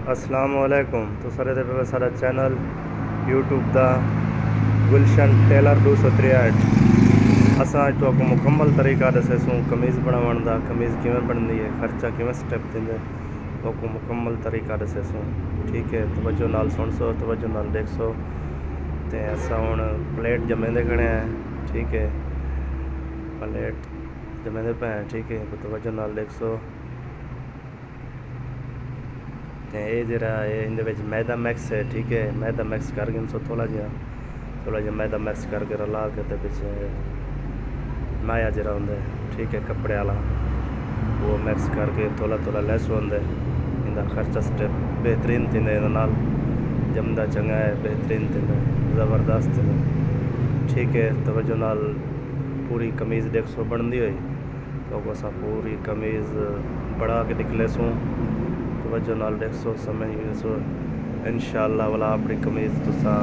अस्सलामुअलैकुम। तो सर पे सारा चैनल यूट्यूब दा गुलशन टेलर 263 असां अज तो आपको मुकम्मल तरीका दसेसूँ कमीज़ बनावन दा। कमीज़ किवें बनदी है, खर्चा किवें स्टेप थींदे, तो आपको मुकम्मल तरीका दसेसूँ। ठीक है, तवज्जो नाल सुनसो, तवज्जो नाल देखसो। ते असां हुण प्लेट जमेंदे खड़े हैं। ठीक है, प्लेट जमेंदे पे हैं। ठीक है, तो तवज्जो नाल देखसो। ये जरा इन मैदा मैक्स है। ठीक है, मैदा मैक्स करके इनसो थोड़ा जहा मैदा मैक्स करके रला के तो पीछे माया जरा होंगे। ठीक है, कपड़े वाला वो मैक्स करके थोड़ा लैस होंगे। इनका खर्चा स्टेप बेहतरीन थी नाल जमदा चंगा है, बेहतरीन थी ज़बरदस्त थी। ठीक है, तवज्जो नाल पूरी कमीज़ देखसो बनती हुई तो असा पूरी कमीज़ बढ़ा के निकलेसूँ। तवज्जो नाल देखसो, समझो इंशाअल्लाह वाला अपनी कमीज़ तुसा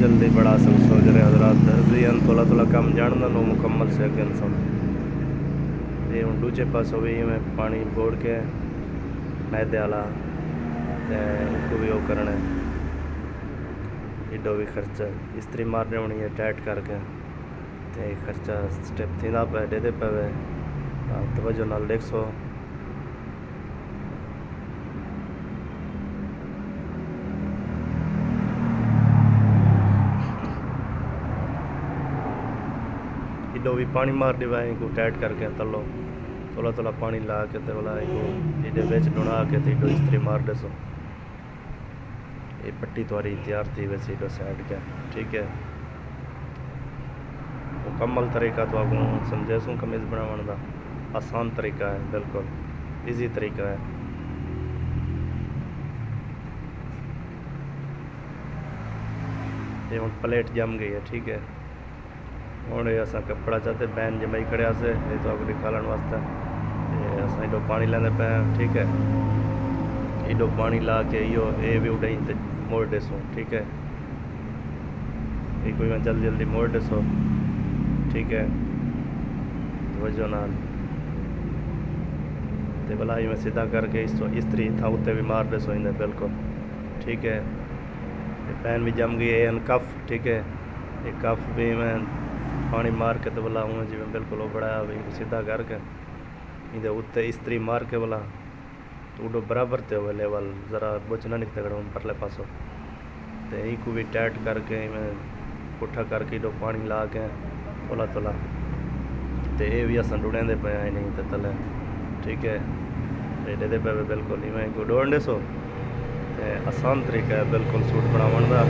जल्दी बढ़ा सकसो। जरे हजरात दर्जियन थोड़ा कम जानना नो मुकम्मल से अगन समझ। ये हूँ दूजे पास भी में पानी बोड़ के मैदे वाला को भी वो करना है। एडो भी खर्चा इस्त्री मारने होनी है टाइट करके, तो खर्चा स्टेप थी पे दे पे। तवज्जो नाल देखसो। इडो भी पानी मार दिवा इनको टाइट करके तलो थोड़ा पानी ला के तो बोला इनको इडे बेच डुना के तो इडो इस्त्री मार देसो। ये पट्टी तुम्हारी तैयार थी वैसे इडो साइड के। ठीक है, मुकम्मल तरीका तो आपको समझेसूँ कमीज़ बनावन का। आसान तरीका है, बिल्कुल इजी तरीका है। ये हम प्लेट जम गई है। ठीक है, हूँ अस कपड़ा चाहते बैन जमाई खड़े से ये तो आपको दिखाने वास्ते अस एडो पानी लेंदे पे। ठीक है, एडो पानी ला के यो ये भी उड़ाई तो मोड़ देसो। ठीक है, ये कोई मैं जल्दी मोड़ देसो। ठीक है, तवज्जो नाल ते भलाई में सीधा करके इस्त्री था उत्ते भी मार देसो इन्हें बिल्कुल। ठीक है, पैन भी जम गई है कफ। ठीक है, ये कफ भी मैं पानी मार के तो बोला हूँ जिमें बिल्कुल वो बढ़ाया भाई सीधा करके इधर उत्ते इस्त्री मार के बोला तो उडो बराबर थे हुए लेवल ज़रा बुझ ना निकते खड़े परले पासों। तो यही को भी टाइट करके मैं पुट्ठा करके इडो पानी ला के थोड़ा तो ये भी अस डुड़ेंदे पे आए नहीं तो तले। ठीक है, दे पे बिल्कुल इवें को डोड़ देसो। आसान तरीका है बिल्कुल सूट बनावन का।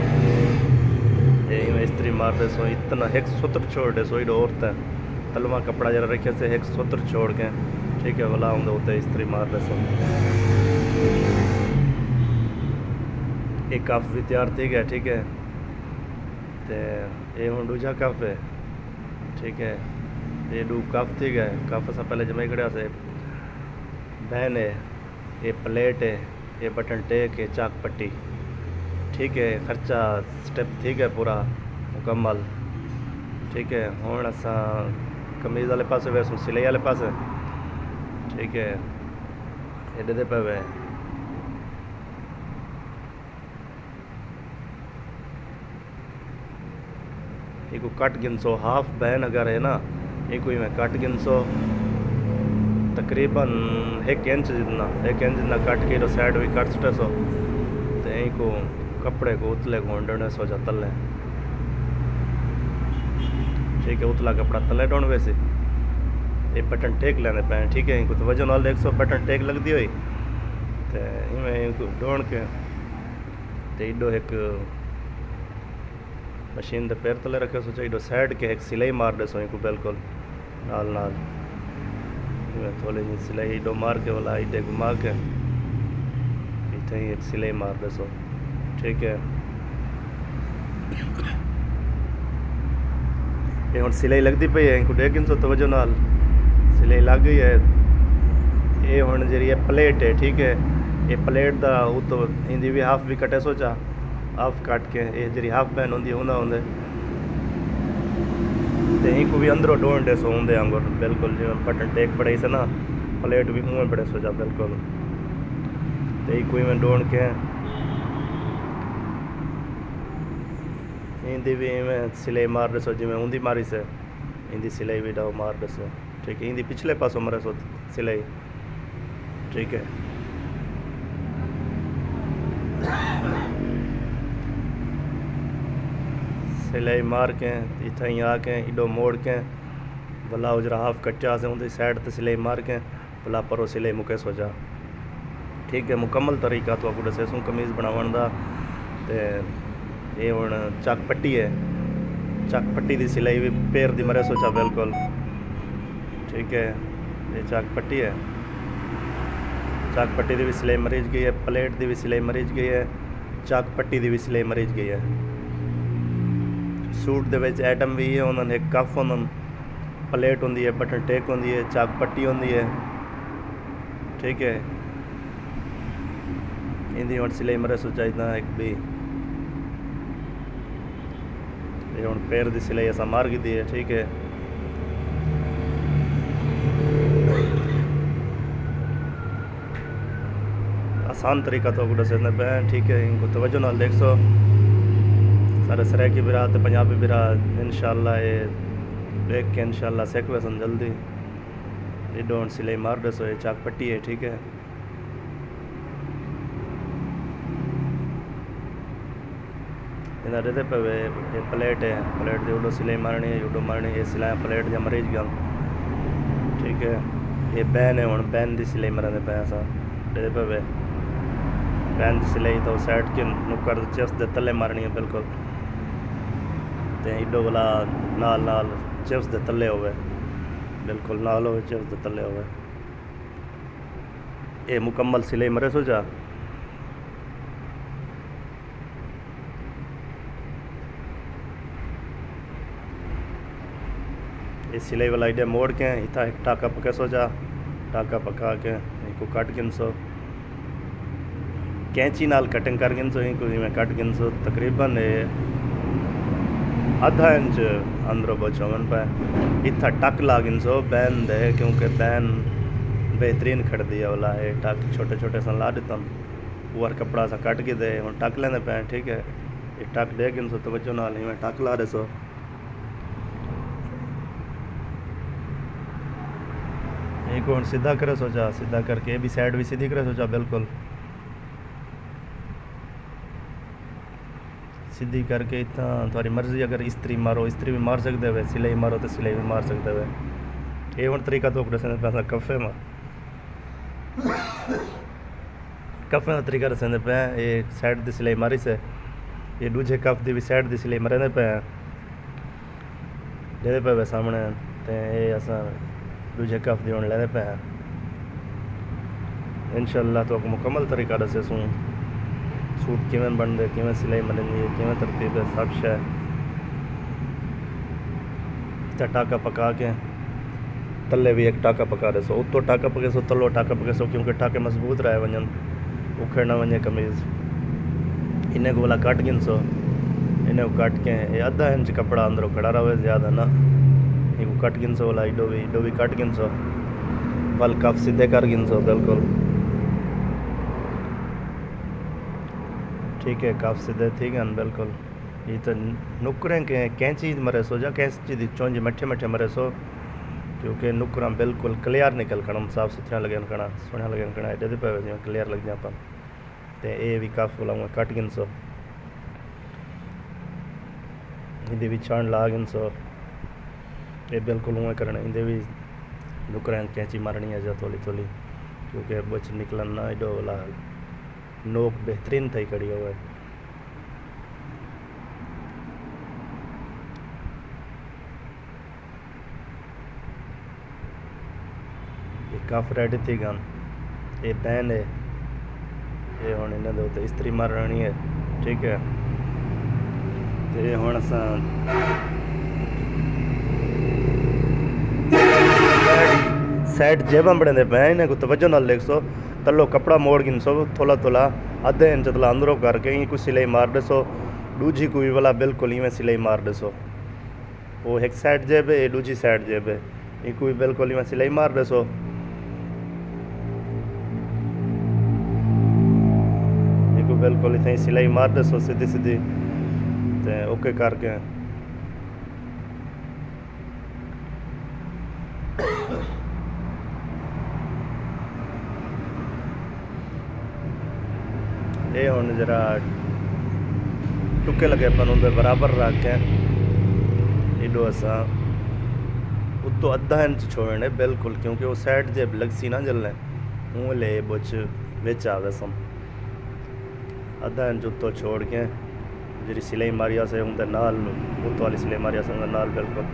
इवें इस्त्री मार देसो, इतना एक सूत्र छोड़ देसो इडो औरतें तलवा कपड़ा जरा रखे से एक सूत्र छोड़ के। ठीक है, वाला होंगे उत्ते इस्त्री मार देसो। एक कफ भी तैयार थी गया। ठीक है, तो ये हूँ दूजा कफ है। ठीक है, ये दू कफ थी गए। कफ से पहले जमे खड़ा से बैन है, ये प्लेट है, ये बटन टेक है, चाक पट्टी। ठीक है, खर्चा स्टेप ठीक है पूरा मुकम्मल। ठीक है, हूँ अस कमीज़ वाले पास वैसू सिलाई वाले पास। ठीक है, ये दे पे वे एक कट गिनसो हाफ बैन अगर है ना एक में कट गिनसो तकरीबन 1 इंच जितना 1 इंच जितना कट के साइड भी कट सो तो यहीं को कपड़े को उतले को डोने सो जा तले। ठीक है, उतला कपड़ा तले डोन वैसे ये बटन टेक लेने पे। ठीक है, इनको तो वजन वाल 100 बटन टेक लगती हुई तो इवें इनको डोन के तो इडो एक मशीन के पैर तले रखे सो चाहिए साइड के एक सिलाई मार दे सो इनको बिल्कुल नाल नाल थोड़ी जी सिलाई इडो मार के वाला इडे घुमा के इतने ही एक सिलाई मार दे सो। ठीक है, ये हम सिलाई लगती पई है इनको देख सो तवज्जो नाल सिलाई लग गई है। ये हम जी प्लेट है। ठीक है, ये प्लेट का उतो इंदी भी हाफ भी कटे सोचा हाफ कट के ये जी हाफ बैन होंगी उन्हें होंगे तो यहीं को भी अंदरों डोन दे सो होंगे आंगुर बिल्कुल जो बटन टेक पड़े से ना प्लेट भी मुँह पड़े सो जा बिल्कुल। तो कोई में ढूंढ के इंदी भी इवें सिलाई मार दसो जिमें उंदी मारी से इंदी सिलाई भी डाओ मार दसो। ठीक है, इंदी पिछले पासों मरे सो सिलाई। ठीक है, सिलाई मार के इतना ही आके इडो मोड़ के भला उजरा हाफ कच्चा से उनकी साइड से सिलाई मार के भला परो सिलाई मुके सो जा। ठीक है, मुकम्मल तरीका तो आपको दसेसूँ कमीज़ बनावन दा। ते ये हुण चक पट्टी है, चक पट्टी की सिलाई भी पैर दी मरे सोचा बिल्कुल। ठीक है, ये चक पट्टी है, चक पट्टी की भी सिलाई मरीज गई है, प्लेट की भी सिलाई मरीज गई है, चक पट्टी की भी सिलाई मरीज गई है। सूट दे विच आइटम भी है, उन्होंने एक कफ उन्होंने प्लेट होंगी है, बटन टेक होंगी है, चक पट्टी होंगी है। ठीक है, इंदी हुण सिलाई मरे सो चाहिए एक भी ये हुण पैर की सिलाई असा मार की दी है। ठीक है, आसान तरीका तो आपको दस पे। ठीक है, इनको तवज्जो नाल देख सो सारे सराइकी बिरा ते पंजाबी बिरा इंशाअल्लाह ये देख के इंशाअल्लाह सीख वैसन जल्दी। ये डोंट सिलाई मार दसो, ये चाक पट्टी है। ठीक है, इधर देते पे ये प्लेट है, प्लेट जो सिलाई मारनी है यूडो मारनी है, ये सिलाई प्लेट जब मरीज गया। ठीक है, ये बैन है, हूँ बैन की सिलाई मरने पे ऐसा दे पे बैन की सिलाई तो साइड के नुक्कर चिप्स दे तले मारनी है बिल्कुल। तो इडो वाला नाल नाल चिप्स दे तले होवे बिल्कुल, नाल हो चिप्स दे तले होवे। ये मुकम्मल सिलाई मरे सो जा। ये सिलाई वाला आइडिया मोड़ के इतना एक टाका पके सो जा, टाका पका के इनको काट गिन सो, कैंची नाल कटिंग कर गिन सो, इनको में कट गिन सो तकरीबन आधा इंच अंदरों बचो मन पे इतना टक ला गिन सो बैन दे, क्योंकि बैन बेहतरीन खड़ दिया वाला है। टक छोटे छोटे सा ला देता ऊपर कपड़ा सा कट के दे हम टक लेने पे। ठीक है, ये टक दे गिन सो तो बच्चों नाल ही में टक ला रहे सो। एक और सीधा करे सोचा, सीधा करके भी साइड भी सीधी करे सोचा बिल्कुल सीधी करके। इतना तुम्हारी मर्जी, अगर इस्त्री मारो इस्त्री भी मार सकते हुए, सिलाई मारो तो सिलाई भी मार सकते हुए। ये और तरीका तो पैसा कफ़े में कफ़े का तरीका रसेंदे पे। ये साइड की सिलाई मारी से ये दूजे कफ की भी साइड की सिलाई मरेंदे पे दे पे सामने। तो ये असा दूजे कफ दी होने लेने पे इंशाअल्लाह तो मुकम्मल तरीका दसे सूँ सूट किवें बनते, किवें सिलाई मरनी है, किवें तरतीब है, सब शे इतना टाका पका के तले भी एक टाका पका रहे सो, उतो टाका पके सो तलो टाका पके सो, क्योंकि टाके मजबूत रहे वजन उखड़ ना वजे कमीज़। इन्हें को वाला कट गिन सो, इन्हें को कट के ये आधा इंच कपड़ा अंदरों खड़ा रहे ज़्यादा ना, ये कट गिन सो वाला इडो भी कट गिन सो, वल कफ सीधे कर गिन सो बिल्कुल। ठीक है, कफ सीधे ठीक है बिल्कुल। ये तो नुकरें के कैंची मरे सो जा, कैंची दी चोंज मठे मठे मरे सो, क्योंकि नुकरा बिल्कुल क्लियर निकल कर साफ सुथरा लगे कड़ा सोहना लगे कड़ा एडे पे क्लियर लग जा पर। तो ये भी कफ वाला कट गिन सो, इंदे भी छाण ला गिन सो, ये बिल्कुल उँ करना। इंदे भी नुकरें कैंची मारनी है जा थोड़ी थोड़ी, क्योंकि बच निकलन ना एडो वाला नोक बेहतरीन थी कड़ी हुआ। ये कफ रेडी थी गन, ये बैन है, ये हुण इन्हें दे उत्ते इस्त्री मारनी है। ठीक है, तो ये हुण असां साइड जेबां बने पे इन्हें को तवज्जो नाल देख सो, तलो कपड़ा मोड़ गिन सो थोड़ा थोड़ा आधे इंच तला अंदरों करके ही कुछ सिलाई मार दसो, दूजी कोई वाला बिल्कुल इवें सिलाई मार दसो। वो एक साइड जेब है, दूजी साइड जेब है, ये कोई बिल्कुल इवें सिलाई मार दसो। बिल्कुल इतनी सिलाई मार दसो सीधी सीधी ते ओके करके ये हुण जरा टुके लगे अपन उनके बराबर रख के एडो असा उत्तो अद्धा इंच छोड़ने बिल्कुल, क्योंकि वो साइड जब लगसी ना जलने वो ले बुच बिच आ गए सम अद्धा इंच उत्तो छोड़ के जी सिलाई मारिया से उनके नाल उत्तो वाली सिलाई मारिया से उनके नाल बिल्कुल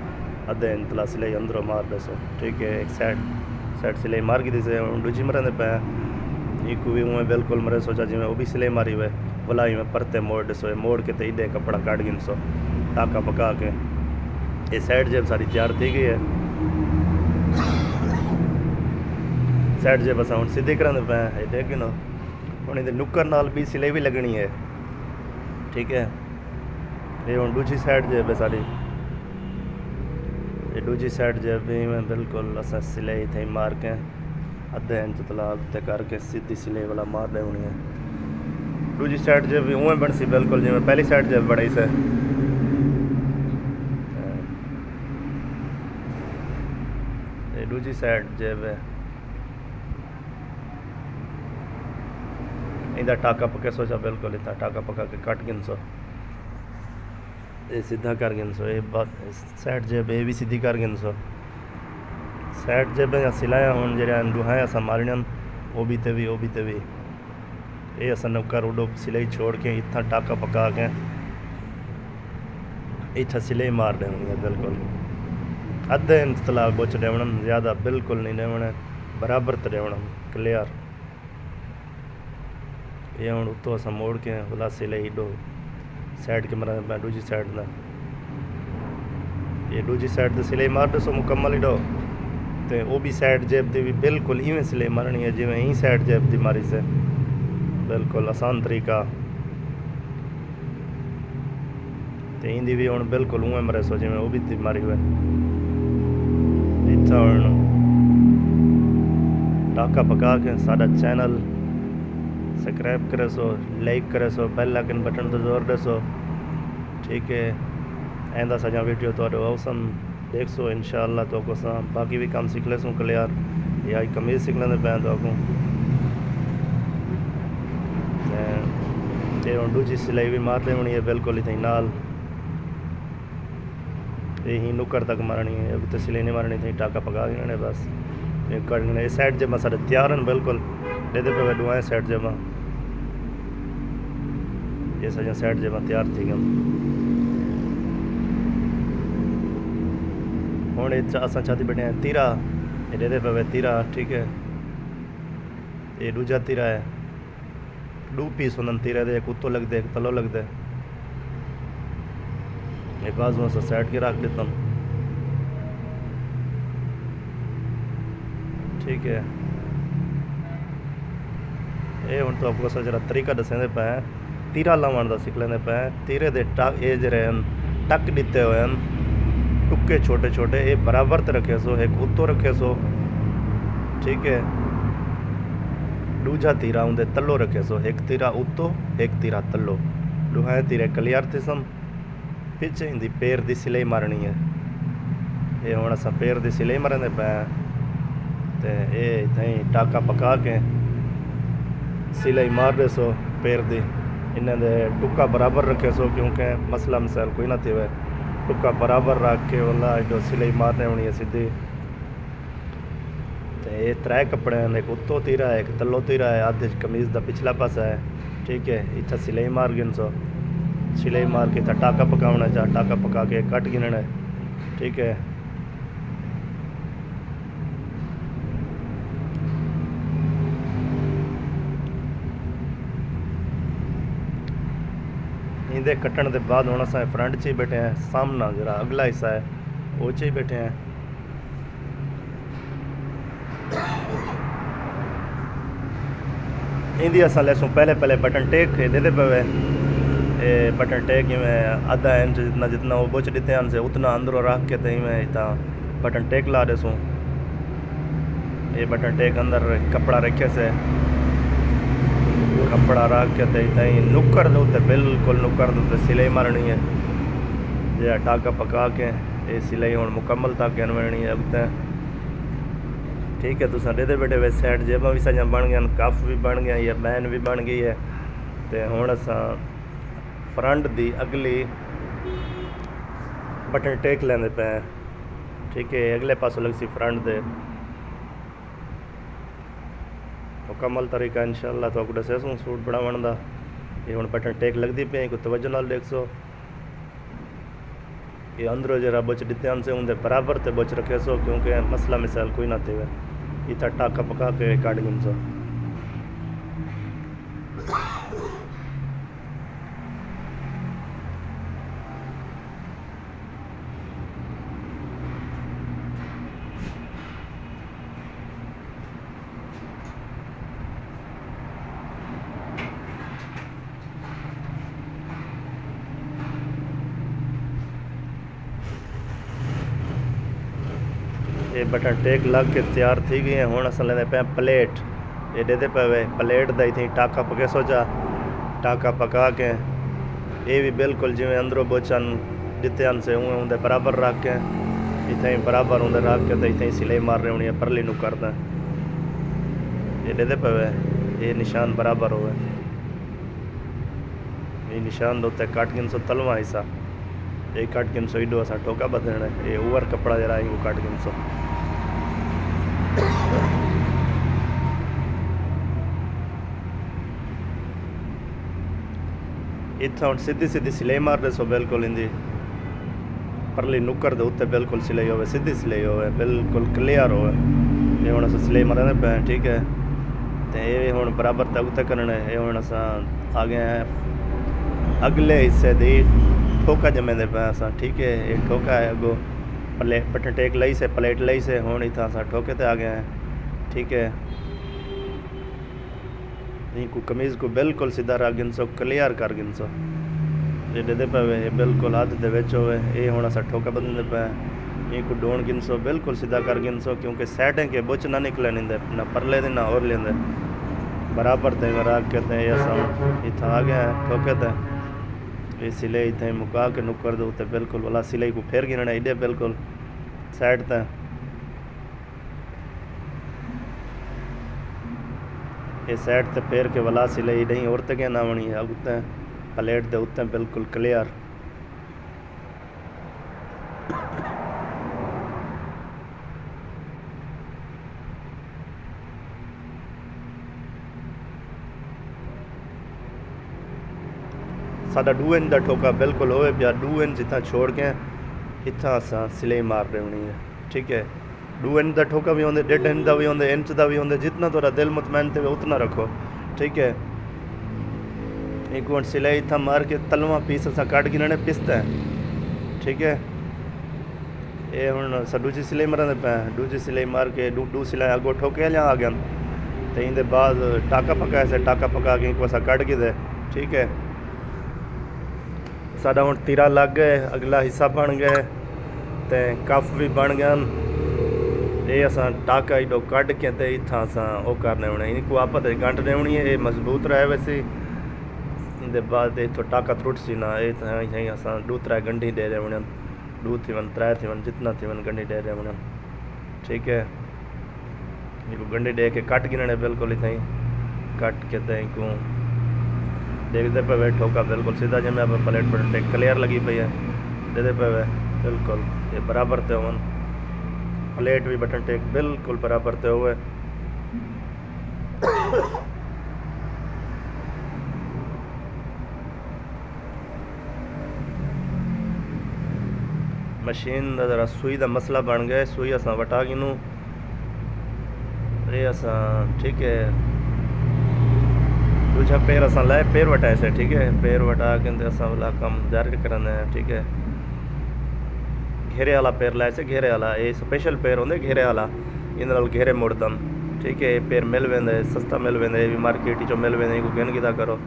अद्धे इंच तला सिलाई अंदरों मार दसो। ठीक है, एक साइड सिलाई मार की से दूजी मरने पे एक भी उमें बिल्कुल मरे सोचा जिमें वो भी सिलाई मारी हुए बोला में परते मोड़ दसो, मोड़ के तो इधे कपड़ा काट गिन सो टाका पका के ये साइड जेब सारी तैयार थी गई है। साइड जेब अस हम सीधी करें पे देख नो हम इधर नुक्कर नाल भी सिलाई भी लगनी है। ठीक है, ये हम दूजी साइड जेब है सारी, ये दूजी साइड जेब भी में बिल्कुल अस सिलाई थी मार के अद्धे इंच तलाक ते करके सीधी सिलाई वाला मार दे होनी है। दूजी साइड जेब भी उमें बन सी बिल्कुल जिमें पहली साइड जेब बड़ी से। दूजी साइड जेब है इधर टाका पके सोचा बिल्कुल इतना टाका पका के कट गिन सो ये सीधा कर गिन सो। ये बात साइड जेब ये भी सीधी कर गिन सो। साइड जेब या सिलाया हूँ जरा दुहाएं असा मारन वो भी ते भी ये असा नुकर उडो सिलाई छोड़ के इतना टाका पका के इतना सिलाई मार देनी है बिल्कुल अद्धे इंच तलाक बुच देवना, ज़्यादा बिल्कुल नहीं देवना, बराबर तो देवना क्लियर। ये हूँ उत्तों अस मोड़ के बोला सिलाई डो साइड के मरा मैं दूजी साइड ना ये दूजी साइड तो सिलाई मार दसो मुकम्मल ही डो तो वो भी साइड जेब दी भी बिल्कुल इवें सिलाई मारनी है जिमें ही साइड जेब दी मारी से बिल्कुल आसान तरीका तो इंदी भी हूँ बिल्कुल उवें मरे सो जिमें वो भी दी मारी हुए। इतना हूँ टाका पका के साडा चैनल सब्सक्राइब करे सो, लाइक करे सो, बेल आइकन बटन तो जोर दे सो। ठीक है, ऐंदा सजा वीडियो तो औसम देख सो इंशाअल्लाह तो को सा बाकी भी काम सीख ले सो क्लियर या कमीज सीख लेंदे पे तो को ते दूजी सिलाई भी मार देनी है बिल्कुल इतनी नाल यही नुक्कर तक मारनी है। अभी तो सिलाई नहीं मारनी थी टाका पका देने बस ये कटने साइड जब सारे तैयार हैं बिल्कुल दे दे पे दुआएं साइड जब ये सजा साइड जब तैयार थी गम हूँ असा चाहती बैठे हैं तीरा ये दे दे पे तीरा। ठीक है, ये दूजा तीरा है दो पीस होंगे तीरे दे, एक उत्तो लगते एक तलो लगते ये बाजू से साइड के रख देता हूँ। ठीक है, ये हूँ तो आपको जरा तरीका दसेंदे पे तीरा लावन का सीख लेंदे पे तीरे दे टक ये जरे टक दिते हुए टुक्के छोटे छोटे ये बराबर ते रखे सो, एक उत्तो रखे सो। ठीक है, दूजा तीरा उनके तलो रखे सो, एक तीरा उत्तो एक तीरा तलो दुहाए तीरे क्लियर थे सम। पिछे इंदी पैर की सिलाई मारनी है ये हूँ अस पैर की सिलाई मारने पे तो ये इतना टाका पका के सिलाई मार दे सो पैर की इन्हें दे टुक्का बराबर रखे सो क्योंकि मसला मसाइल कोई ना थी वह टुक्का बराबर रख के वाला जो सिलाई मारने होनी है सीधी। तो ये त्रै कपड़े हैं, एक उत्तो तीरा है एक तलो तीरा है आधे कमीज़ का पिछला पासा है। ठीक है, इतना सिलाई मार गिन सो सिलाई मार के टाका पकाना चाह टाका पका के कट गिनना है। ठीक है, इंदे कट्टन के बाद हूँ अस फ्रंट च ही बैठे हैं, सामना जरा अगला हिस्सा है वो च ही बैठे हैं। इंदी अस लेसों पहले बटन टेक दे दे पे बटन टेक में आधा इंच जितना वो बुच देते हैं से उतना अंदरों रख के तो में इतना बटन टेक ला देसूँ। ये बटन टेक अंदर कपड़ा रखे से कपड़ा रख के ते इताई नुक्कर दे उत्ते बिल्कुल नुक्कर दे उत्ते सिलाई मारनी है। जे टाका पका के ये सिलाई हुण मुकम्मल धागे बननी है उत्ते। ठीक है, तुसां डेदे बेटे वे साइड जेबां भी सारियां बन गई, कफ भी बन गया, या बैन भी बन गई है। तो हुण असां फ्रंट दी अगली बटन टेक लेंदे पे। ठीक है, अगले पासों लगसी फ्रंट दे मुकम्मल तरीका इंशाअल्लाह तो दसेसूं सूट बनावन दा। ये हुण बटन टेक लगती पे को तवज्जो नाल देखसो। ये अंदरों जरा बुच दित्यान से उनके बराबर ते बुच रखे सो, क्योंकि मसला मिसाल कोई ना थे इतना टाका पका के काट गिन सो। ये बटन टेक लग के तैयार थी गई है। हुण असां लेंदे पे प्लेट। ये देते पे प्लेट दा इतनी टाका पके सोचा टाका पका के ये भी बिल्कुल जिवें अंदरों बोचन दित्यान से उवें उनके बराबर रख के इतने बराबर उनके रख के तो इतने सिलाई मार रही होनी है परली नू करदा। ये देते पे ये निशान बराबर होवे। ये निशान उत्ते कट गिन सो तलवा हिस्सा ये कट गिन सो इडो असां ठोका बदलना है। ये ओवर कपड़ा जरा है वो कट गिन सो। इतना सीधी सीधी सिलाई मार दे सो बिल्कुल इंदी परली नुक्कर दे उत्ते बिल्कुल सिलाई होवे, सीधी सिलाई होवे, बिल्कुल क्लियर होवे। ये हुण असां सिलाई मारने पे। ठीक है, तो ये हुण बराबर तक उत्ते करना है। ये हुण असां आ गए हैं अगले हिस्से दी ठोका जमेंदे पे असां। ठीक है, ये ठोका है अगो प्लेट बटन टेक लई से प्लेट लई से हुण इतना असां ठोके ते आ गए हैं। ठीक है, को कमीज़ को बिल्कुल सीधा रख गिन सो, क्लियर कर गिन सो। जे दे पे ये बिल्कुल हथ दे विच होवे। ये हुण असां ठोका बदलदे पे। ये को डोण गिन सो, बिल्कुल सीधा कर गिन सो, क्योंकि साइडें के बुच ना निकले नींदे ना परले दे ना और लेंदे बराबर ते रख के ते असां इतना आ गए हैं ठोके ते। ये सिलाई इतने मुका के नुक्कर दे उत्ते बिल्कुल वाला सिलाई को फेर गिनना इडे बिल्कुल साइड ते। ये साइड ते फेर के वाला सिलाई नहीं और तक ना बनी है उत्ते प्लेट दे उत्ते बिल्कुल क्लियर। साडा 2 इंच का ठोका बिल्कुल होवे पिया। 2 इंच इतना छोड़ के इतना असां सिलाई मार रही होनी है। ठीक है, 2 इंच का ठोका भी होंगे, 1.5 इंच का भी होंगे, इंच का भी होंगे, जितना थोड़ा दिल मुतमैन थे उतना रखो। ठीक है, एक मिनट सिलाई इतना मार के तलवा पीस असां कट गिनने पिसता है। ठीक है, ये हुण असां दूजी सिलाई मारने पे। दूजी सिलाई मार के दू सिलाई अगो ठोके लिया आ गया तो इंदे बाद टाका पका से टाका पका के एक असां कट के दे। ठीक है, साडा हुण तीरा लग गए, अगला हिस्सा बन गए तो कफ भी बन गया। ये असां टाका इडो कट के ते इत्थां असां ओ करने होने इनको आपस गंढ देनी है। ये मजबूत रहे वैसे इंदे बाद इथों टाका त्रुट सी ना। ये असां 2-3 गंढी दे रहे होने, 2 थी वन 3 थी वन जितना थी वन गंढी दे रहे होने। ठीक है, इनको गंढी दे के कट गिनने बिल्कुल इतना ही कट के ते इनको देखते पे वे ठोका बिल्कुल सीधा जमे पे प्लेट पर टेक क्लियर लगी पई है। देखते पे वे बिल्कुल ये बराबर ते होवन, प्लेट भी बटन टेक बिल्कुल बराबर ते हुए। मशीन का जरा सुई का मसला बन गया। सुई असां वटा गिनू ये असां। ठीक है, दूजा पैर असां लाए पैर वटाए से। ठीक है, पैर वटा के असां वाला कम जारी करना है। ठीक है, घेरे वाला पैर लाए से, घेरे वाला ये स्पेशल पैर होंगे घेरे वाला, इन घेरे मुड़दम। ठीक है, ये पैर मिल वेंदे सस्ता मिल वेंदे, भी मार्केट चो मिल वेंदे। इनको गिन गिदा करो,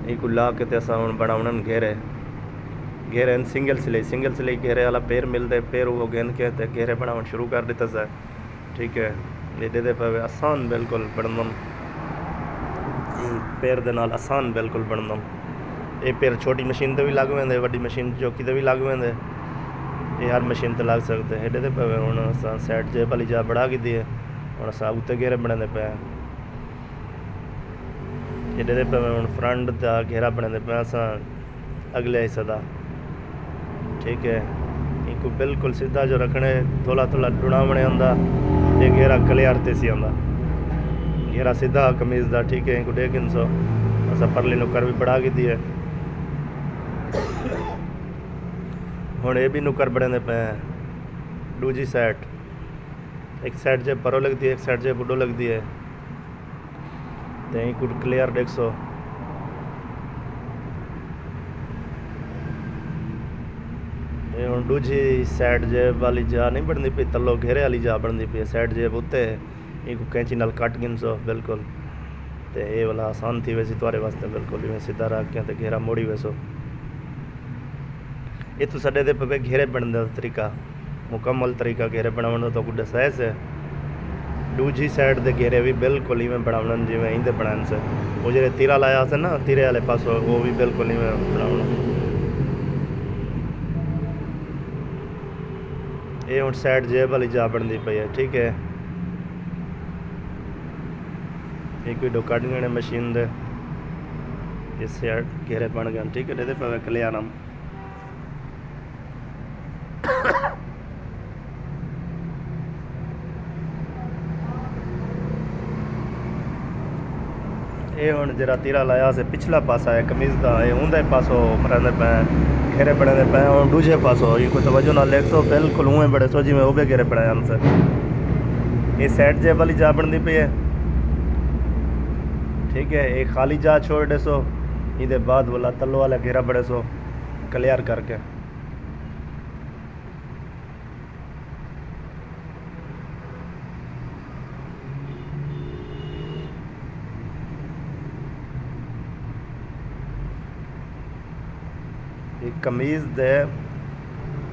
इनको ला के ते असां हुण बनावणन घेरे। घेरे सिंगल सिलाई घेरे वाला पैर मिलते, पैर वो गिन के ते घेरे बनावन शुरू कर दिता से। ठीक है, ये दे पे आसान बिल्कुल बनम पैर दे नाल आसान बिल्कुल बनदा। ये पैर छोटी मशीन ते भी लग वेंदे, वड्डी मशीन चौकी ते भी लग वेंदे, ये हर मशीन ते लग सकदे। हेडे ते पवे हुण असां साइड जेब वाली जा बढ़ा कीती है, हुण असां उत्ते घेरे बनांदे पे। हेडे ते पवे हुण फ्रंट दा घेरा बनांदे पे असां अगले हिस्से दा, ठीक है। इनको बिल्कुल सीधा जो रखने, थोड़ा थोड़ा डुणावणे आंदा, ये घेरा क्लियर ते सी आंदा, घेरा सीधा कमीज़ दा, ठीक है। इनको 1.5 इंच असां परली नुकर भी बढ़ा कीती है। हुण ये भी नुकर बनांदे पे दूजी साइड, एक साइड जे परो लगती है, एक साइड जे बुडो लगती है, तो इनको क्लियर 150। ये हुण दूजी साइड जेब वाली जा नहीं बनती पई, तलो घेरे वाली जा बनती पई, साइड जेब उत्ते इनको कैंची नाल कट गिनसो बिल्कुल। तो ये वाला आसान थी वैसी तुम्हारे वास्ते, बिल्कुल इवें सीधा रख के घेरा मोड़ी वैसो। ये तो साडे दे पे घेरे बनने का तरीका, मुकम्मल तरीका घेरे बनाने तो कुछ दसाइस है। दूजी साइड दे घेरे भी बिल्कुल इवें बनावना जिवें इंदे बनाने से, वो जो तीरा लाया से ना तीरे वाले पासों, वो भी बिल्कुल इवें बनावना। ये हुण साइड जेब वाली जा बनती पई है, ठीक है। एक वीडियो कट गए मशीन दे, इस साइड घेरे बन गए, ठीक है। दे पे क्लियर हम ये हुण जरा तीरा लाया से पिछला पासा है कमीज़ का, ये उंदे पासों मरंदे पे घेरे बने पे, और दूजे पासों ये कोई तवज्जो ना देखो, बिल्कुल उवें बड़े सो जिवें ओबे घेरे बनाए हमसे। ये साइड जेब वाली जा बनती पई है, ठीक है। एक खाली जा छोड़ दे सो, इधे बाद वाला तलो वाला घेरा बड़े सो क्लियर करके। एक कमीज़ दे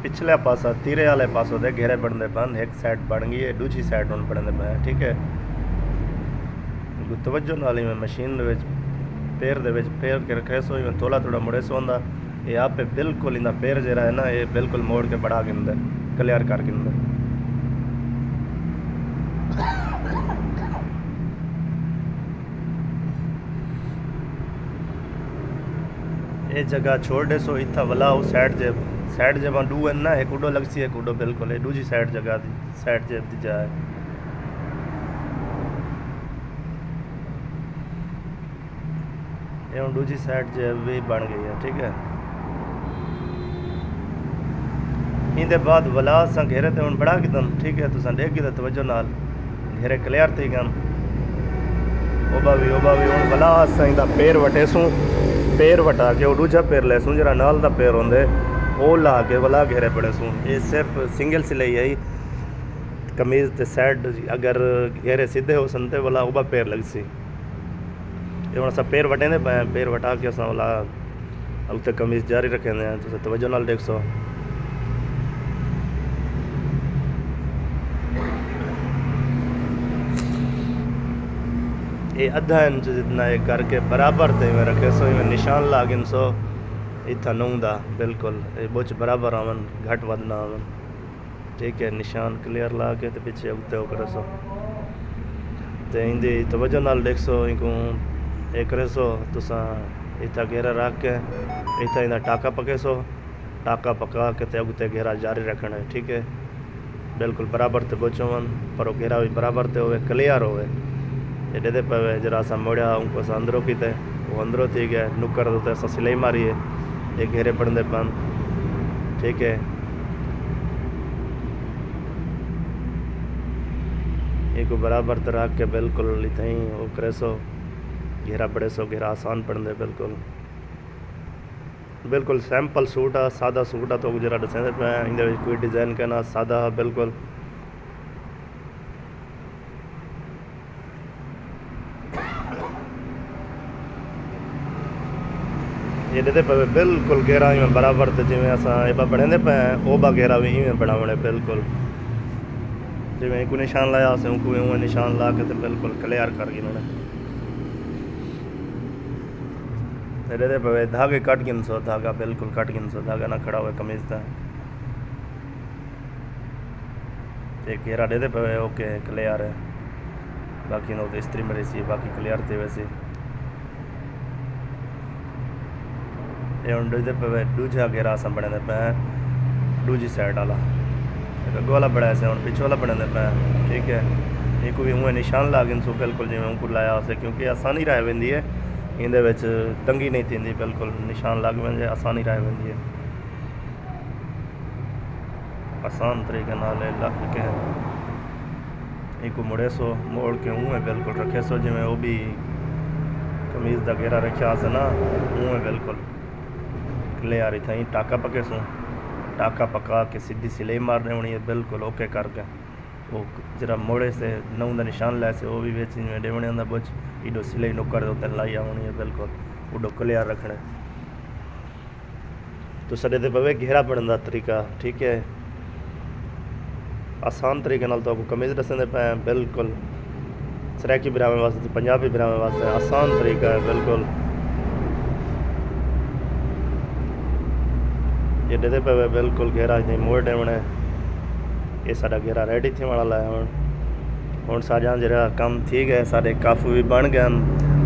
पिछले पासा तीरे वाले पासों दे घेरे बनते पन, एक साइड बन गई है, दूजी साइड हुण बनते पे, ठीक है। तवज्जो नाल इवें मशीन दे विच पैर दे विच पैर के रखे सो, इवें थोड़ा थोड़ा मुड़े सो होंदा, ये आपे बिल्कुल इंदा पैर जरा है ना, ये बिल्कुल मोड़ के बढ़ा गिनदा, क्लियर कर गिनदा। ये जगह छोड़ दे सो इतना वाला वो साइड जेब डू है ना, एक उडो लगसी एक उडो बिल्कुल है दूजी साइड जगह दी साइड जेब दी जाए। ये हुण दूजी साइड जेब भी बन गई है, ठीक है। इंदे बाद वाला असां घेरे ते हुण बढ़ा कीतन, ठीक है। तुसां देख कीता तवज्जो नाल घेरे क्लियर थी गन, ओबा भी हुण वाला असां इंदा पैर वटेसूं, पैर वटा के वो दूजा पैर लेसूं जरा नाल दा पैर होंदे वो ला के वाला घेरे पड़ेसूं। ये सिर्फ सिंगल सिलाई है कमीज़ ते साइड, अगर घेरे सीधे हो संते वाला उबा पैर लगसी। ये हुण असां पैर वटेंदे पे, पैर वटा के असां वाला उत्ते कमीज़ जारी रखेंदे हैं, तुसीं तवज्जो नाल देखसो। ये आधा इंच जितना ये करके बराबर ते में रखे सो, इवें निशान ला गिन सो इतना नूंदा बिल्कुल ये बुच बराबर आवन, घट वध ना आवन, ठीक है। निशान क्लियर ला के ते पीछे उत्ते हो करे सो, ते इंदी तवज्जो नाल देख सो। इनको ये करे सो तुसां इतना घेरा रख के इतना इंदा टाका पके सो, टाका पका के ते उत्ते घेरा जारी रखना है, ठीक है। बिल्कुल बराबर ते बुच होवन, पर वो घेरा भी बराबर ते होवे, क्लियर होवे। ये दे पे जरा असां मोड़िया उनको असां अंदरों की थे, वो अंदरों थी गया नुकर होते असां सिलाई मारी है, ये घेरे पड़ते पन, ठीक है। एक बराबर तरह के बिल्कुल इतना ही वो करे सो, घेरा पड़े सो, घेरा आसान पड़ते बिल्कुल। बिल्कुल सैंपल सूट आ, सादा सूट आ, तो जरा दसेंदे पे इंदे कोई डिज़ाइन कहना सादा बिल्कुल। ये दे पे बिल्कुल घेरा इवें बराबर ते जिवें असां एबा बनेंदे पे ओबा घेरा भी इवें बनावणे बिल्कुल, जिवें को निशान लाया असें उनको उवें निशान ला के ते बिल्कुल क्लियर कर गिनणे। ਇਹਦੇ ਪਵੇ धागे कट गिनसो, धागा बिल्कुल कट गिनसो, धागा ना खड़ा हुआ कमीज का घेरा दे पवे ओके क्लियर है। बाकी नो तो इस्त्री मेरी सी बाकी क्लियर थे वैसे ये हम दे पवे दूजा घेरा अस बने पे दूजी साइड वाला अगो वाला बड़ा से हम पिछो वाला बने पे ठीक है। ये कोई मुँह निशान ला गिन सो बिल्कुल जिमें उनको लाया उसे क्योंकि आसानी रह वेंदी है इंदे विच तंगी नहीं थी बिल्कुल निशान लग वे आसानी रह वेंदी है आसान तरीके नाल लग के एक मुड़े सो मोड़ के मुँह बिल्कुल रखे सो जिमें वो भी कमीज़ का घेरा रखा से ना मुँह बिल्कुल क्लियर ही थी टाका पके सो टाका पका के सीधी सिलाई मारने होनी है बिल्कुल ओके करके वो जरा मोड़े से नौ का निशान लै से वो भी बेच डेवने का बुझ इडो सिलाई नुकर उत्ते लाई आनी है बिल्कुल उडो क्लियर रखना तो सडे ते पवे घेरा बनने का तरीका ठीक है। आसान तरीके नाल तो आपको कमीज़ दसने पे बिल्कुल सराकी बिरावे वास्ते पंजाबी बिरावे वास्ते आसान तरीका है बिल्कुल। ये दे पे बिल्कुल घेरा नहीं मोड़ देवना ये साडा घेरा रेडी थी वाला है हुण साडा जरा काम थी गया साडे काफू भी बन गए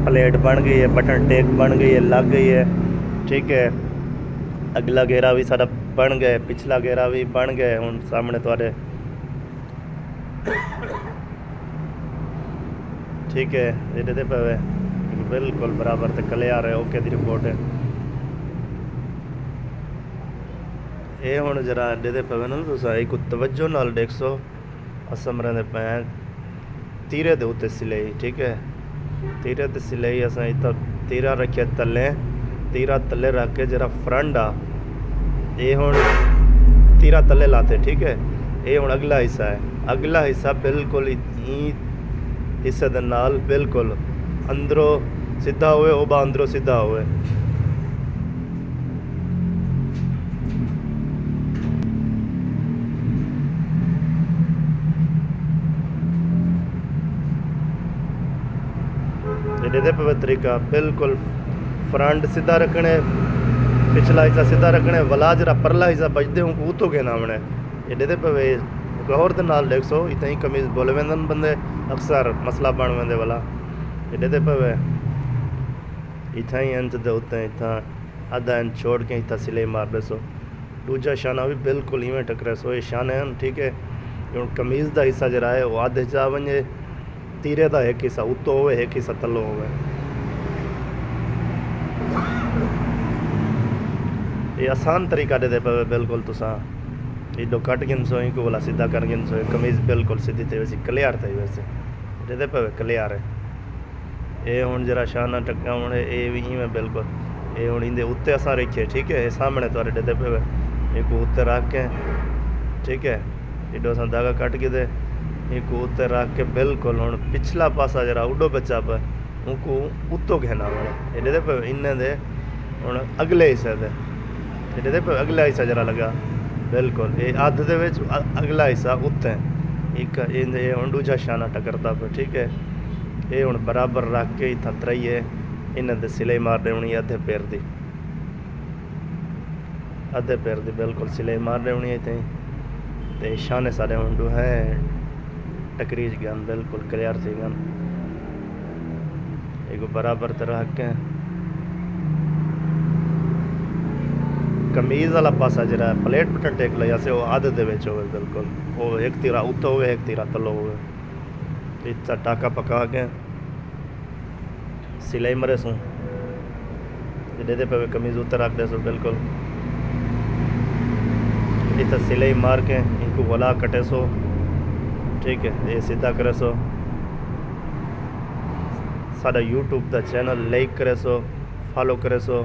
प्लेट बन गई है बटन टेक बन गई है लग गई है ठीक है। अगला घेरा भी साडा बन गया पिछला घेरा भी बन गया हुण सामने तुहाडे ठीक है। ये दे पे बिल्कुल बराबर तो क्लियर है ओके दी रिपोर्ट है। ये हुण जरा दे पवे ना तुस एक तवज्जो नाल देखो असमरें दे पे तीरे दे उत्ते सिलाई ठीक है। तीरे ते सिलाई असां इतना तीरा रखे तले तीरा तले रख के जरा फ्रंट आ ये हुण तीरा तले लाते ठीक है। ये हुण अगला हिस्सा है अगला हिस्सा बिल्कुल हिस्से दे नाल बिल्कुल अंदरों सीधा होए ओबा अंदरों सीधा होए दे पे तरीका बिल्कुल फ्रंट सीधा रखने पिछला हिस्सा सीधा रखने वाला जरा परला हिस्सा बजते हूँ कूतो के नामने ये दे पे गौर के नाल देख सो इतना ही कमीज बोल वेंदन बंदे अक्सर मसला बन वेंदे वाला ये दे पे इतना ही इंच दे उत्ते इतना आधा इंच छोड़ के इतना सिलाई मार दे सो दूजा शाना भी बिल्कुल इवें टकरे सो ये शाने हैं ठीक है। कमीज़ का हिस्सा जरा है वो आधे चा वजे तीरे का एक हिस्सा उत्तो हो एक हिस्सा तलो हो ये आसान तरीका दे पे बिल्कुल तुसा इडो कट गिन सो को बोला सीधा कर गिन सो कमीज़ बिल्कुल सीधी थे वैसे क्लियर थे वैसे दे पे क्लियर है। ये हुण जरा शाना टक्का हुण ये भी इवें बिल्कुल ये हुण इंदे उत्ते असां रखिए ठीक है। सामने तुहाडे दे पे एक उत्ते रख के ठीक है इडो असां धागा कट के दे एक उत्ते रख के बिल्कुल हुण पिछला पासा जरा उडो बचा पे उनको उत्तो कहना वाला ये पे इन्ने दे हुण अगले हिस्से दे ये पे अगला हिस्सा जरा लगा बिल्कुल ये अध दे विच अगला हिस्सा उत्ते एक ये हुण दूजा शाना टकरदा पे ठीक है। ये हुण बराबर रख के इत्थां त्रइए इन्हां दे सिलाई मार देनी अद्धे पैर दी बिल्कुल सिलाई मार देनी इत्थे ते शाने साडे हुण दो है टकरीज गन बिल्कुल क्लियर थी गन एक बराबर तरह के कमीज़ वाला पासा जरा प्लेट बटन टेक लिया से वो आधे दे विच होवे बिल्कुल वो एक तीरा उत्तो होवे एक तीरा तलो होवे इतना टाका पका के सिलाई मरे सो दे पे कमीज़ उत्ते रख दे सो बिल्कुल इतना सिलाई मार के इनको गला कटे सो ठीक है। ये सीधा करे सो साडा यूट्यूब का चैनल लाइक करे सो फॉलो करे सो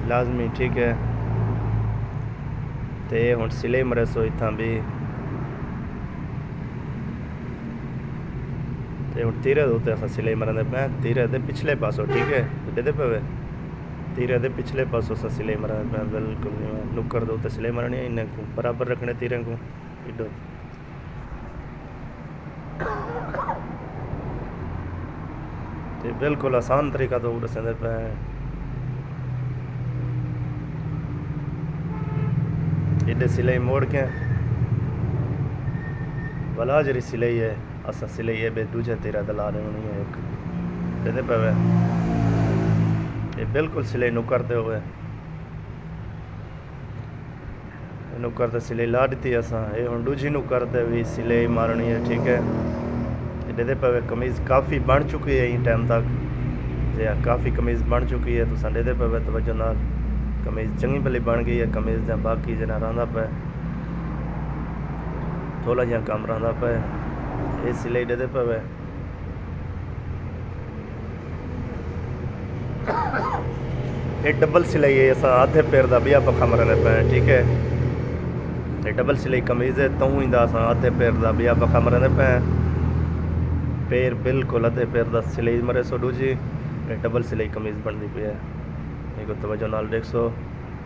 लाजमी ठीक है। तो ये हुण सिलाई मरे सो इतना भी तो हुण तीरे उत्ते असां सिलाई मरंदे पे तीरे दे पिछले पासों ठीक है दे पे तीरे दे पिछले पासों असां सिलाई मरंदे पे बिल्कुल नुक्कर दे उत्ते सिलाई मरनी इन्हें को बराबर रखने तीरे को इडो ये बिल्कुल आसान तरीका तो दसदे पे इधे सिलाई मोड़ के भला जी सिलाई है असा सिलाई है बे दूजे तेरा दला रहे होनी है एक दे पे ये बिल्कुल सिलाई नु करते हुए नुकर तो सिलाई ला दी असा ये हुण दूजी नु करते भी सिलाई मारनी है ठीक है। दे पे कमीज़ काफ़ी बन चुकी है इन टाइम तक जे काफ़ी कमीज़ बन चुकी है तो दे पे तवज्जो नाल कमीज़ चंगी भली बन गई है कमीज़ दा बाकी जना रहा पे थोड़ा जहा कम रहा पे ये सिलाई दे पे ये डबल सिलाई है असा आधे पैर का बिया पखा मरने पे ठीक है। ये डबल सिलाई कमीज़ है तू ही असा आधे पैर का बिया पखा मरने पे पैर बिल्कुल अद्धे पैर का सिलाई मरे सो दूजी डबल सिलाई कमीज़ बनती पी है एक तवज्जो नाल देख सो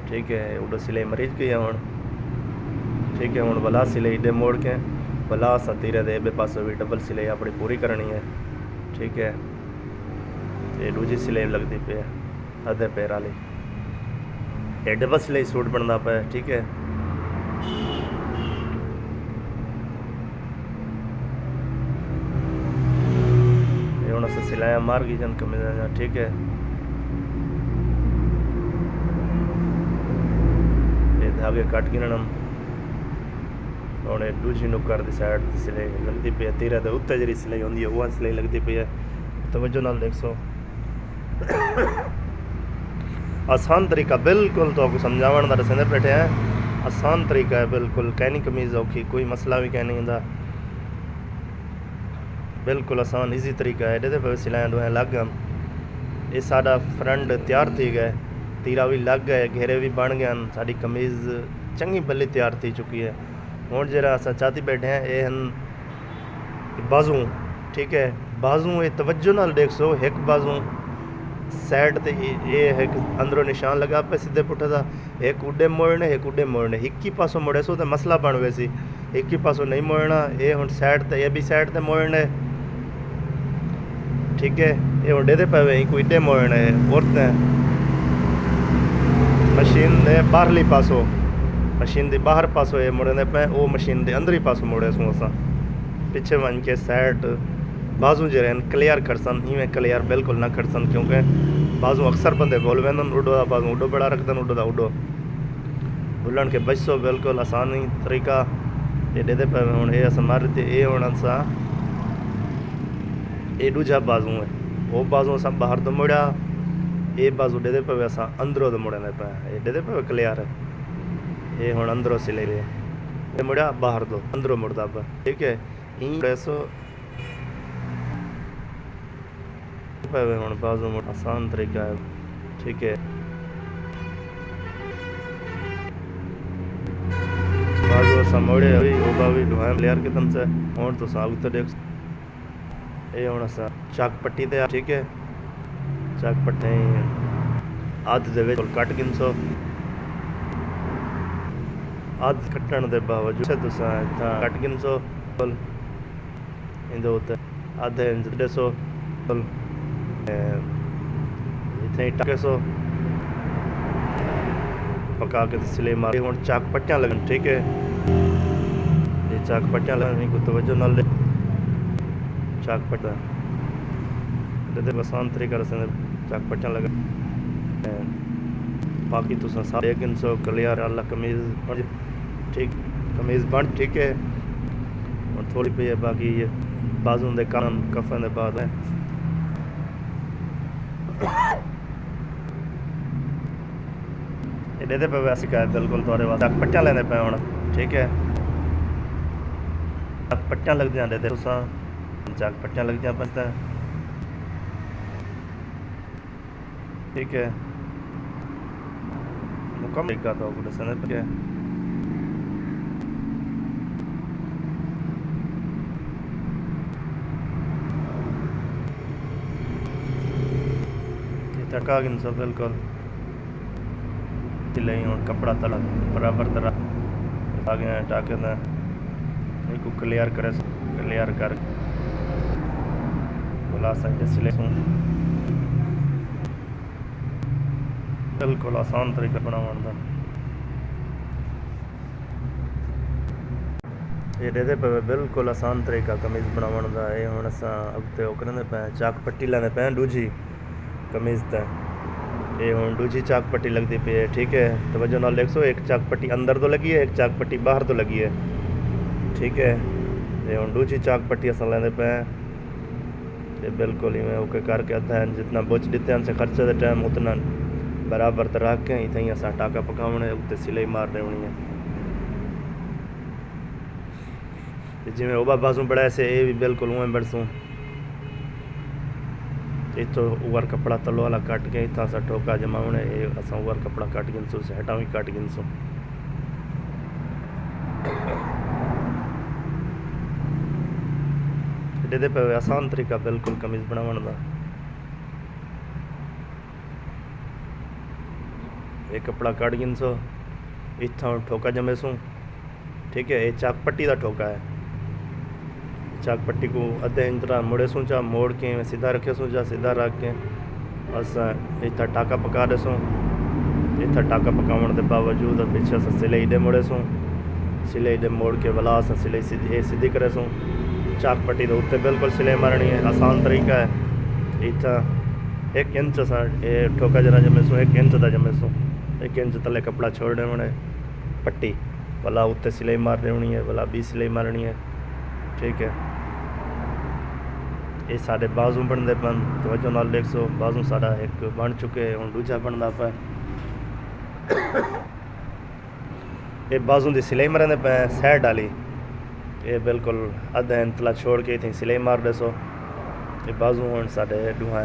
ठीक है। उडो सिलाई मरीज गई है हूँ ठीक है। हूँ भला सिलाई दे मोड़ के भला असा तीरे दे बे पासों भी डबल सिलाई अपनी पूरी करनी है ठीक है। ये दूजी सिलाई लगती पी है अद्धे पैर वाली ये डबल सिलाई सूट बनता पे ठीक है। सिलाया मार गई जन कमीज़ ठीक है। ये धागे कट गिनम और दूजी नुकर दी साइड दी सिलाई लगती पई है तीरे दे उत्ते जरी सिलाई होंदी है वो सिलाई लगती पई है तवज्जो नाल देख सो आसान तरीका बिल्कुल तो समझावन दा दसने बैठे हैं आसान तरीका है बिल्कुल कहनी कमीज़ औखी कोई मसला भी कह नहीं होंदा बिल्कुल आसान ईजी तरीका है। ये पे सिलाइयां दुआएं लग गए ये साडा फ्रंट तैयार थी गए तीरा भी लग गए घेरे भी बन गए साड़ी कमीज़ चंगी भली तैयार थी चुकी है। हुण जरा असां चाहती बैठे हैं ये हन बाजू ठीक है। बाजू ये तवज्जो नाल देख सो एक बाजू साइड ते ये एक अंदरों निशान लगा पे सीधे पुठे दा एक उडे मोड़ने एक उडे मोड़ने एक ही पासों मोड़े सो तो मसला बन वैसी एक ही पासों नहीं मोड़ना ये हुण साइड ते ये भी साइड ते मोड़ने ठीक है। ये हुण दे पे कोई इडे मोड़ने औरतें मशीन दे बाहरली पासों मशीन दे बाहर पासों ये मुड़ने पे वो मशीन दे अंदर ही पासों मुड़े सूं असां पिछे वन के साइड बाजू जो रहन क्लियर खड़सन इवें क्लियर बिल्कुल ना खड़सन क्योंकि बाजू अक्सर बंदे बोल वेंदन उडो दा बाजू उडो बड़ा रखदन उडो दा उडो भुलन के बचसो बिल्कुल आसान ही तरीका ये दे पे हुण ये असां मार ते ये हुण असां ये दूजा बाजू है वो बाजू असां बाहर तो मुड़ा ये बाजू दे पे असां अंदरों तो मुड़ने पे ये दे पे क्लियर है ये हुण अंदरों सिले ये मुड़ा बाहर तो अंदरों मुड़दा पे ठीक है। ऐसो हुण बाजू मुड़ आसान तरीका है ठीक है। बाजू असां मोड़े हुई वो बावी ढुआएं क्लियर किदम से हुण तो साग तो देख ये हुण असां चाक पट्टी ते ठीक है। चाक पट्टी अध दे विच कट गिनसो अध कट्टण दे बावजूद तुसां इत्थां कट गिनसो इंदे उत्ते अधे इंच ॾिसो इत्थे टके सो पका के सिलाई मारी हुण चाक पट्टियां लगन ठीक है। ये चाक पट्टियां लगन को तवज्जो नाल दे चाक पट्टा दे आसान तरीका से चाक पट्टियां लगन बाकी तुसां सब एक इंचो क्लियर अल्लाह कमीज़ ठीक कमीज़ बन ठीक है। और थोड़ी पई है बाकी ये बाजू दे काम कफन दे बाद है ये दे पे वैसे क्या बिल्कुल थोड़े वास्ते पट्टियां लेने पे हुण ठीक है। पट्टियां लग जांदे ते तुसां चाक पट्टियां लग जा पता ठीक है। मुकम्मल का तो कुछ समझ पे टका गिन सब बिल्कुल सिलाई और कपड़ा तला बराबर तरह आगे टाके ना क्लियर करे क्लियर कर लास्ट साइड सिले बिल्कुल आसान तरीका बनावन दा ये देते पे बिल्कुल आसान तरीका कमीज़ बनावन दा ये हुण असां अॻिते ओ करंदे पिया चाक पट्टी लाने पिया दूजी कमीज़ ते ये हुण दूजी चाक पट्टी लगती पई है ठीक है। तवज्जो नाल देखो एक चाक पट्टी अंदर तो लगी है एक चाक पट्टी बाहर तो लगी है ठीक है। ये हुण दूजी चाक पट्टी असां लेंदे पिया ये बिल्कुल ही ओके करके अधा जितना बुच दिते हैं खर्चे के टाइम उतना बराबर तो रख के इतना ही असां टाका पकावने उत्ते सिलाई मार देनी है। जिमें ओबा बाजू बढ़ाए से ये भी बिल्कुल उवें बढ़सूँ इतो ओवर कपड़ा तलो वाला कट के इतना असां ठोका जमावने ये असां ओवर कपड़ा कट गिनसूँ हेठां भी कट गिनसूँ दे पे आसान तरीका बिल्कुल कमीज़ बनावन दा ये कपड़ा कट गिनसो इतना ठोका जमेसूँ ठीक है। ये चाक पट्टी का ठोका है चाक पट्टी को अद्धे इंच तरह मुड़ेसूँ चा मोड़ के सीधा रखेसूँ चा सीधा रख के असां इतना टाका पका देसूँ इतना टाका पकावन के बावजूद पीछे असां सिलाई दे मुड़ेसूँ सिलाई दे मोड़ के भला असां सिलाई सीधी करेसूँ चाक पट्टी के उत्ते बिल्कुल सिलाई मारनी है आसान तरीका है। इतना 1 इंच असां ये ठोका जरा जमेसूँ 1 इंच का जमेसूँ 1 इंच तले कपड़ा छोड़ देवणे पट्टी भला उत्ते सिलाई मार देनी है भला बी सिलाई मारनी है ठीक है। ये साढ़े बाजू बनते पन तवज्जो नाल देखो बाजू साढ़ा एक बन चुके हुण दूजा बनता पे ये बाजू की सिलाई मारते पे साइड वाली ये बिल्कुल अद्धा इंतला छोड़ के इतनी सिलाई मार देसो ये बाजू हुण साढ़े दुआ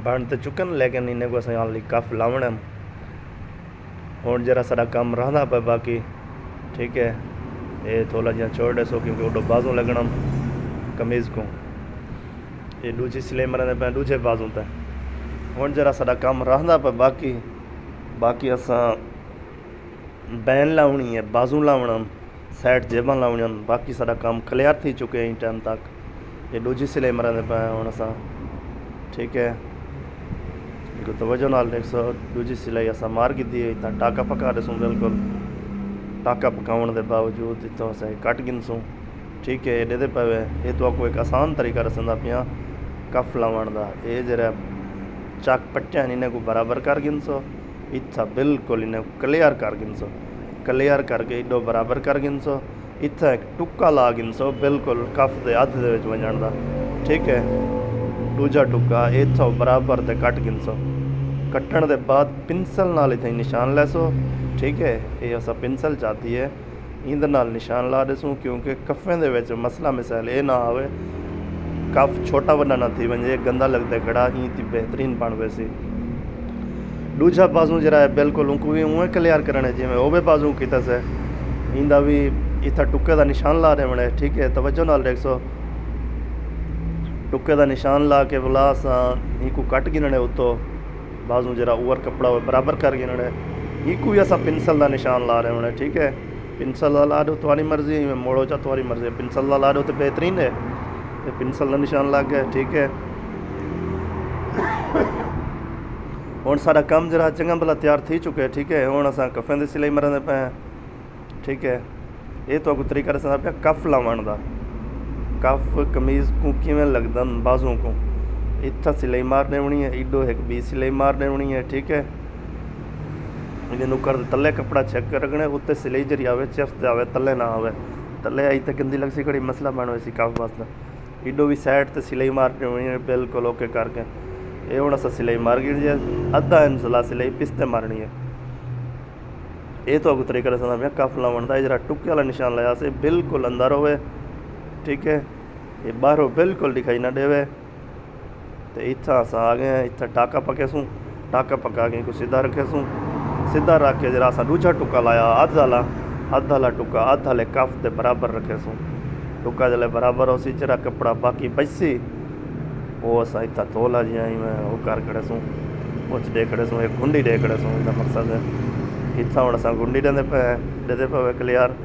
बन तो चुकन लेकिन इन्हें को असां हाली कफ लावणे हुण जरा सारा काम रहा पे बाकी ठीक है। ये थोड़ा जिहा छोड़ देसो क्योंकि वो बाजू लगना कमीज़ को ये दूजी सिलाई मारते पे दूजे बाजू ते हुण जरा सारा काम रहा पे बाकी असां बैन लावनी है बाजू लावना साइड जेबां लावणियां बाकी सारा काम क्लियर थी चुके हैं टाइम तक ये दूजी सिलाई मारते पे हुण असां ठीक है। तवज्जो नाल देखो दूजी सिलाई असां मार की दी इतना टाका पका देसूँ बिल्कुल टाका पकावन के बावजूद इतना असां कट गिनसूँ ठीक है। ये पे ये तो आपको एक आसान तरीका दसंदा पिया कफ लावन का ये जरा चाक पट्टियां इन्हें को बराबर कर गिनसो इतना बिल्कुल इन्हें क्लियर कर गिनसो क्लियर करके इडो बराबर कर गिनसो इतना एक टुक्का ला गिनसो बिल्कुल कफ के अध दे विच वजण दा ठीक है। दूजा टुक्का इतना बराबर ते कट गिनसो कट्टण के बाद पिंसल नाल इतने निशान लैसो ठीक है। ये असां पिंसल चाहती है इंदे नाल निशान ला देसूँ क्योंकि कफ़ें दे विच मसला मिसाल ये ना आवे कफ छोटा वड्डा ना थी वजे गंदा लगता कड़ा ई थी बेहतरीन बन वैसी। दूजा बाजू जरा है बिल्कुल उनको भी उवें क्लियर करने जिमें ओबे बाजू किता से इंदा भी इतना टुक्के का निशान ला रहे बने ठीक है। तवज्जो नाल देखो टुक्के का निशान ला के बुला असां इनको कट गिनने उतो बाजू जरा ओवर कपड़ा बराबर कर गिनने इको भी असां पिंसल का निशान ला रहे बने ठीक है। पिंसल का ला दो तुम्हारी मर्जी मोड़ो चा तुम्हारी मर्जी पिंसल का ला दो तो बेहतरीन है पिंसल का निशान लग गया ठीक है। हुण सारा काम जरा चंगा भला तैयार थी चुके ठीक है। हुण असां कफ़ें दी सिलाई मारंदे पे ठीक है। ये तो आपको तरीका दसदा पिया कफ लावण दा कफ कमीज़ को किवें लगदन बाजू को इत्था सिलाई मार देनी है इडो एक बी सिलाई मार देनी है ठीक है। इन्हें नुकर तले कपड़ा चेक कर रखने उत्ते सिलाई जरी आवे चफ्त आवे तले ना आवे तले आई तो गंदी लग सी कड़ी मसला बन वैसी कफ वास्ते इडो भी साइड ते सिलाई मार देनी है बिल्कुल ओके करके ये हुण असां सिलाई मार गई जी अद्धा इंच ला सिलाई पिस्ते मारनी है। ये तो आपको तरीका दसदा मैं कफ लावन दा जरा टुक्के वाला निशान लाया से बिल्कुल अंदर होवे ठीक है। ये बाहरों बिल्कुल दिखाई ना देवे तो इतना असां आ गए इतना टाका पकेसूँ टाका पका के इनको सीधा रखेसूँ सीधा रख के जरा असां दूजा टुक्का लाया अद्धा ला टुक्का अद्धा ले कफ ते बराबर रखेसूँ टुक्का जले बराबर हो सी जरा कपड़ा बाकी बचसी वो असां इतना तोला जी मैं वो कर कड़ेसूँ कुछ दे कड़ेसूँ एक गुंडी दे कड़ेसूँ इसका मकसद है इतना हुण असां गुंडी देंदे पे क्लियर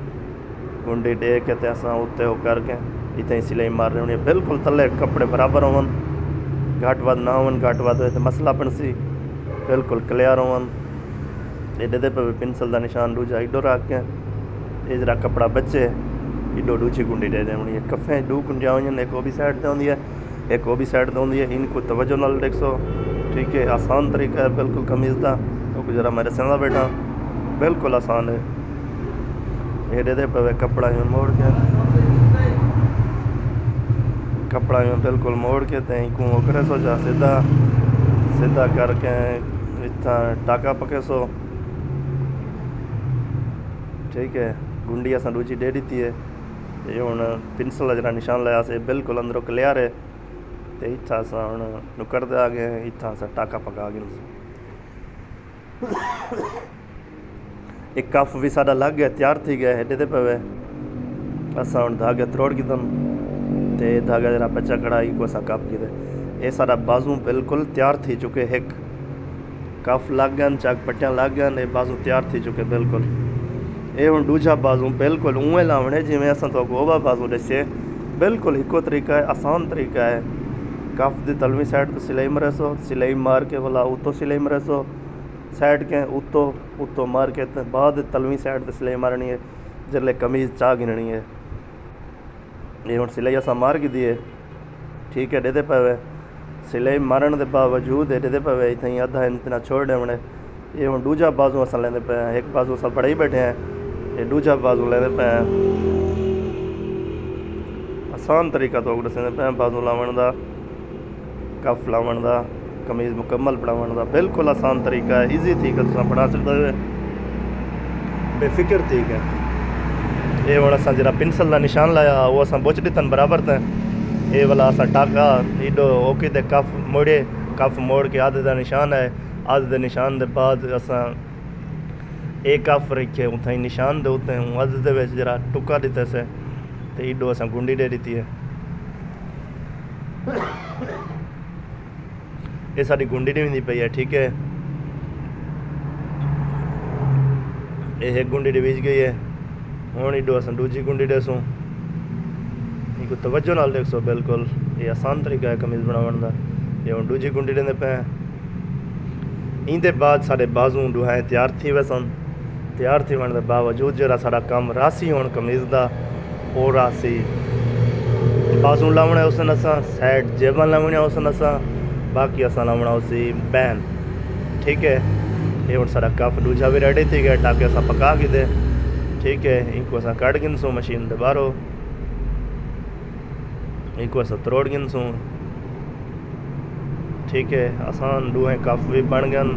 गुंडी दे के ते असां उत्ते वो करके इतना ही सिलाई मारनी होनी है। बिल्कुल तले कपड़े बराबर होवन, घट वध ना होवन, घट वध होए तो मसला बन सी, बिल्कुल क्लियर होवन। एडे पे पेंसिल का निशान दूजा इडो रख के ये जरा कपड़ा बचे इडो दूजी गुंडी दे देनी है। कफे दो गुंडियाँ हुई, एक वो भी साइड से होंगी है, एक वो भी साइड से होंगी है। इनको तवज्जो नाल देखो, ठीक है। आसान तरीका है बिल्कुल कमीज़ का, तो जरा मेरे संदा बैठा बिल्कुल आसान है। एडे पे कपड़ा यूँ मोड़ के, कपड़ा यूँ बिल्कुल मोड़ के को करे सो जा सीधा सीधा करके इतना टाका पके सो, ठीक है। गुंडी असा दूजी दे दी है। ये हूँ पेंसिल जरा निशान लाया से बिल्कुल अंदरों क्लियर है। तो इतना असा हूँ नुकर दे आ गए, इतना असा टाका पका गए। एक कफ भी साडा लग गया, तैयार थी गया। हेडे पे असा हूँ धागे त्रोड़ की दन ते धागा जरा बच्चा कढ़ाई को असा कप की ये सारा बाजू बिल्कुल तैयार थी चुके। एक कफ लग गए, चाक पट्टियाँ लग गए, बाजू तैयार थी चुके बिल्कुल। ये हूँ दूजा बाजू बिल्कुल उवें लावने जिमें असा तो ओबा बाजू दसे, बिल्कुल इको तरीका है, आसान तरीका है। कफ की तलवी साइड तो सिलाई मरे सो, सिलाई मार के वाला उतो सिलाई मरे सो, साइड के उतो उतो मार के बाद तलवी साइड तो सिलाई मारनी है जल्ले कमीज़ चाह गिननी है। ये हूँ सिलाई असा मार की दी है, ठीक है। डेदे पे सिलाई मारन के बावजूद डेदे पे इतना ही आधा इतना छोड़ देने। ये हूँ दूजा बाजू असा लेंदे पे, एक बाजू असा पढ़ाई बैठे हैं, ये दूजा बाजू लेंदे पे। आसान तरीका तो दसेंदे पे बाजू लावन का, कफ लावन का, कमीज़ मुकम्मल बनावन का बिल्कुल आसान तरीका है। ईजी थी तुम बना सकते हो बेफिक्र थी है। ये हूँ असा जरा पेंसिल का निशान लाया वो असा बुच दितन बराबर थे। ये वाला असा टाका इडो ओके ते कफ मोड़े, कफ मोड़ के आधे का निशान है। आधे के निशान के बाद असा एक कफ रखे उतना ही निशान दे उतने हूँ अध के जरा टुका दिते से तो इडो असा गुंडी दे दी है। ये सारी गुंडी नहीं हुई पई है, ठीक है। ये एक गुंडी डिवीज गई है। हूँ इडो असा दूजी गुंडी देसूँ, इनको तवज्जो नाल देखो बिल्कुल। ये आसान तरीका है कमीज़ बनावन का। ये हूँ दूजी गुंडी देंदे पे। इंदे बाद साढ़े बाजू दुहाएं तैयार थी वैसन। तैयार थी वन के बावजूद जरा सारा काम रासी होने कमीज़ का वो रासी बाजू लावना उस असा साइड जेबा लावनिया उस असा, बाकी असा लावना उसी बैन, ठीक है। ये हूँ सारा कफ दूजा भी रेडी थी गया, टाके असा पका के दे, ठीक है। इनको असा कट गिनसूँ मशीन दे बाहरों, इनको असा त्रोड़ गिनसूँ, ठीक है। आसान दूहें कफ भी बन गन,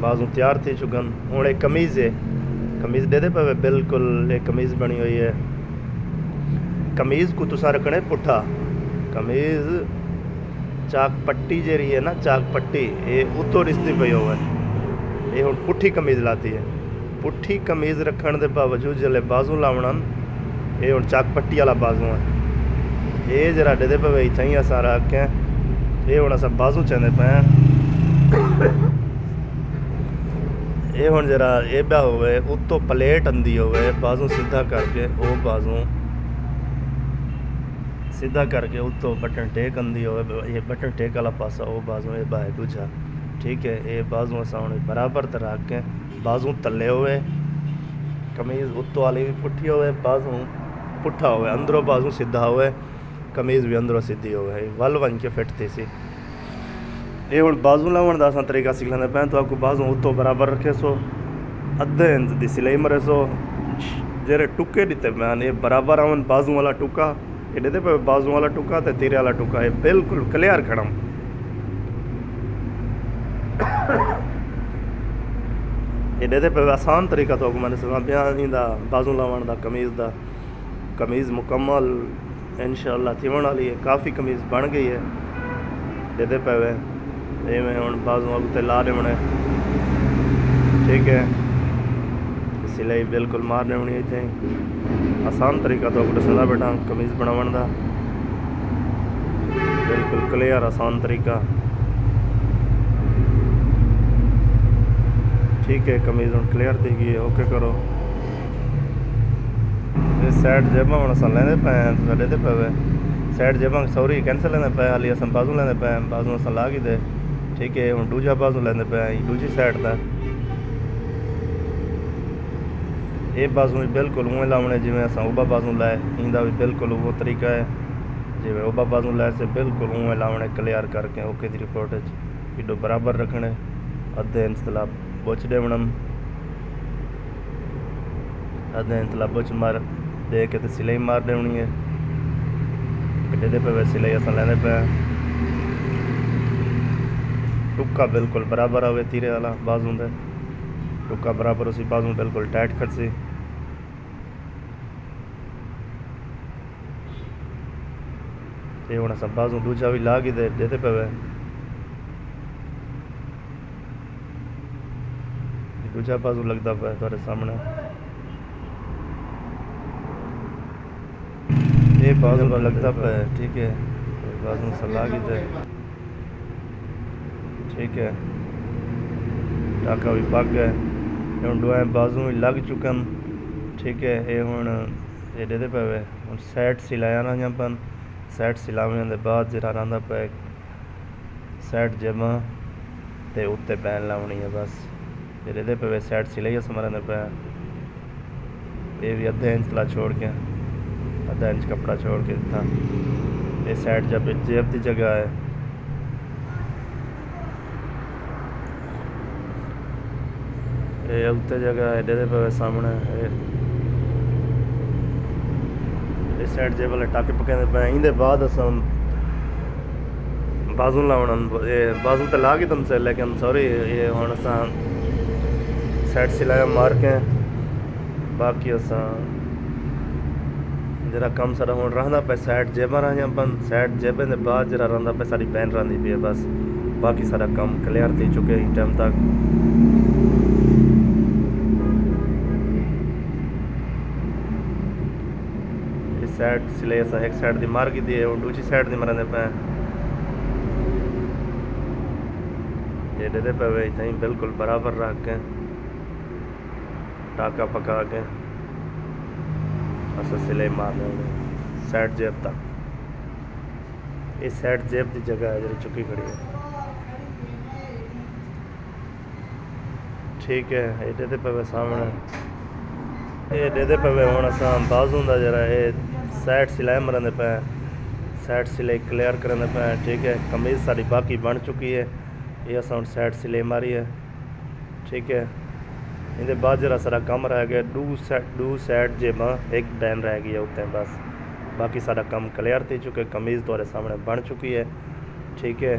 बाजू तैयार थी चुकन। हूँ एक कमीज़ है, कमीज़ दे पे बिल्कुल एक कमीज़ बनी हुई है। कमीज़ को तुसा रखना है पुट्ठा। कमीज़ चाक पट्टी जी है ना, चाक पट्टी ये उतो रिश्ती पई हो, ये हूँ पुट्ठी कमीज़ लाती है। पुट्ठी कमीज़ रखने के बावजूद जल्ले बाजू लावना ये हूँ चाक पट्टी वाला बाजू है। ये जरा डे पे इतना ही असा रख के ये हूँ असा बाजू चाहते पे। ये हूँ जरा ये बा होवे उत्तो प्लेट आंदी होवे, बाजू सीधा करके वो बाजू सीधा करके उत्तो बटन टेक आंदी होवे, ये बटन टेक वाला पासा वो बाजू ये बा दूजा, ठीक है। ये बाजू असा हूँ बराबर तरह के बाजू तले हुए, कमीज़ उत्तो वाली भी पुट्ठी होवे, बाजू पुट्ठा होवे, अंदरों बाजू सीधा होवे, कमीज़ भी अंदरों सीधी होवे, वल वन के फिट थी सी। ये हूँ बाजू लावन का असा तरीका सीख लेंदे पे। तो आपको बाजू उत्तो बराबर रखे सो, अद्धे इंच की सिलाई मरे सो, जेरे टुके दिते पे ये बराबर आवन बाजू वाला टुका, ये देते पे बाजू वाला टुका तो तीरे वाला टुका, ये बिल्कुल क्लियर खड़म। ये देते पे आसान तरीका तो मैंने सका बयान बाजू लावन का कमीज़ का। कमीज़ मुकम्मल इंशाअल्लाह थीवन वाली है, काफ़ी कमीज़ बन गई है। देते पे ये मैं हूँ बाजू उत्ते ला रहे होने, ठीक है। सिलाई बिल्कुल मारने होनी इतने आसान तरीका तो दसदा बेटा कमीज़ बनावन का, बिल्कुल क्लियर आसान तरीका, ठीक है। कमीज़ हम क्लियर थी गई है, ओके करो। ये साइड जेबां हुण असां लैंदे पे हैं साडे ते पवे साइड जेबां सॉरी कैंसिल लेंदे पे हाली असां बाजू लेंदे पे बाजू असां ला गए ठीक है हुण दूजा बाजू लेंदे पे दूजी साइड दा ये बाजू बिल्कुल उवें लावणे जिवें असां उबा बाजू लाए इंदा भी बिल्कुल वो तरीका है जिवें उबा बाजू लाए से बिल्कुल उवें लावणे क्लियर करके ओके दी रिपोर्ट एडो बराबर रखने अद्धे इंच तला बुच देवणम अद्धे इंच तला बुच मार दे के ते सिलाई मार देवनी है दे पे सिलाई असां लैंदे पे टुक्का बिल्कुल बराबर आवे तीरे वाला बाजू दे टुक्का बराबर उसी बाजू बिल्कुल टाइट खड़सी ते हुण असां बाजू दूजा भी ला गए देते पे दूजा बाजू लगता पे तुहाडे सामने ये बाजू लगता पे ठीक है बाजू से ला गए ठीक है टाका भी पक गए हुण दुआएं बाजू भी लग चुकन ठीक है ये हुण ये देते पे हुण साइड सिलाया ना पन साइड सिलाने के बाद जरा रहा पे साइड जेबां ते उत्ते बैन लावनी है बस ये पे साइड सिलाई समरने पे ये भी अद्धे इंच ला छोड़ के आधा इंच कपड़ा छोड़ के था ये साइड जब जेब की जगह है ये उत्ते जगह है दे पे सामने ये साइड जेब वाले टाके पकाने पे इंदे बाद असां बाजू लावना ये बाजू तो ला गई तुमसे लेकिन सॉरी ये हुण असां साइड सिलाया मार के बाकी असां जरा कम सारा हुण रहा पे साइड जेबां रहियां पन साइड जेबें दे बाद जरा रहा पे सारी बैन रही पई है बस बाकी सारा कम क्लियर थी चुके इस टाइम तक साइड सिलाई असां एक साइड दी मार की दी है दूसरी साइड दी मरंदे पे ये दे पे इतना बिल्कुल बराबर रख के टाका पका के असां सिलाई मार देंगे साइड जेब तक ये साइड जेब की जगह है जी चुकी खड़ी है ठीक है ये दे पे सामने ये दे पे हुण असां बाजू दा जरा ये साइड सिलाई मरंदे पे साइड सिलाई क्लियर करने पे ठीक है कमीज़ सारी बाकी बन चुकी है ये असां हुण साइड सिलाई मारी है ठीक है इनके बाद जरा सारा कम रह गया दू साइड जेबां एक बैन रह गई है उत्ते बस बाकी सारा कम क्लियर थी चुके कमीज़ तुहाडे सामने बन चुकी है ठीक है